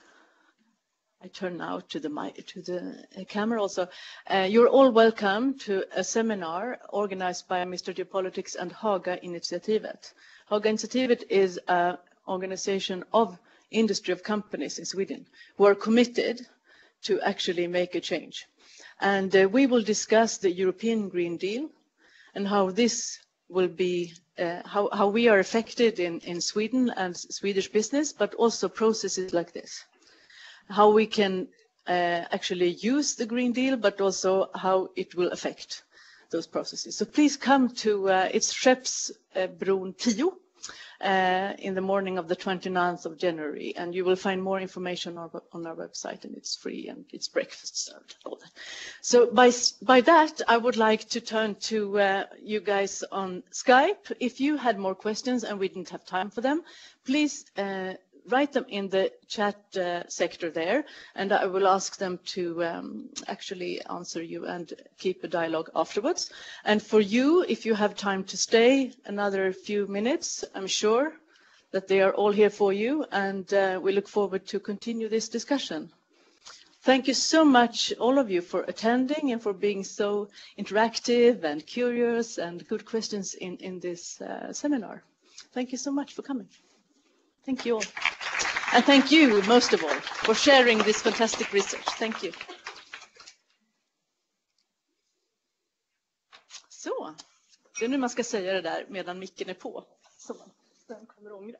I turn now to the camera also. You're all welcome to a seminar organized by Mr. Geopolitics and Haga-initiativet. Haga-initiativet is an organization of industry of companies in Sweden who are committed to actually make a change. And we will discuss the European Green Deal and how this will be, how we are affected in Sweden and Swedish business, but also processes like this. How we can actually use the Green Deal, but also how it will affect those processes. So please come to, it's Skeppsbron 10 in the morning of the 29th of January, and you will find more information on our website, and it's free and it's breakfast served. All that. So by that, I would like to turn to you guys on Skype. If you had more questions and we didn't have time for them, please write them in the chat sector there, and I will ask them to actually answer you and keep a dialogue afterwards. And for you, if you have time to stay another few minutes, I'm sure that they are all here for you, and we look forward to continue this discussion. Thank you so much, all of you, for attending and for being so interactive and curious and good questions in this seminar. Thank you so much for coming. Thank you all. And thank you, most of all, for sharing this fantastic research. Thank you. Så, det är nu man ska säga det där medan micken är på. Så, den kommer ångra.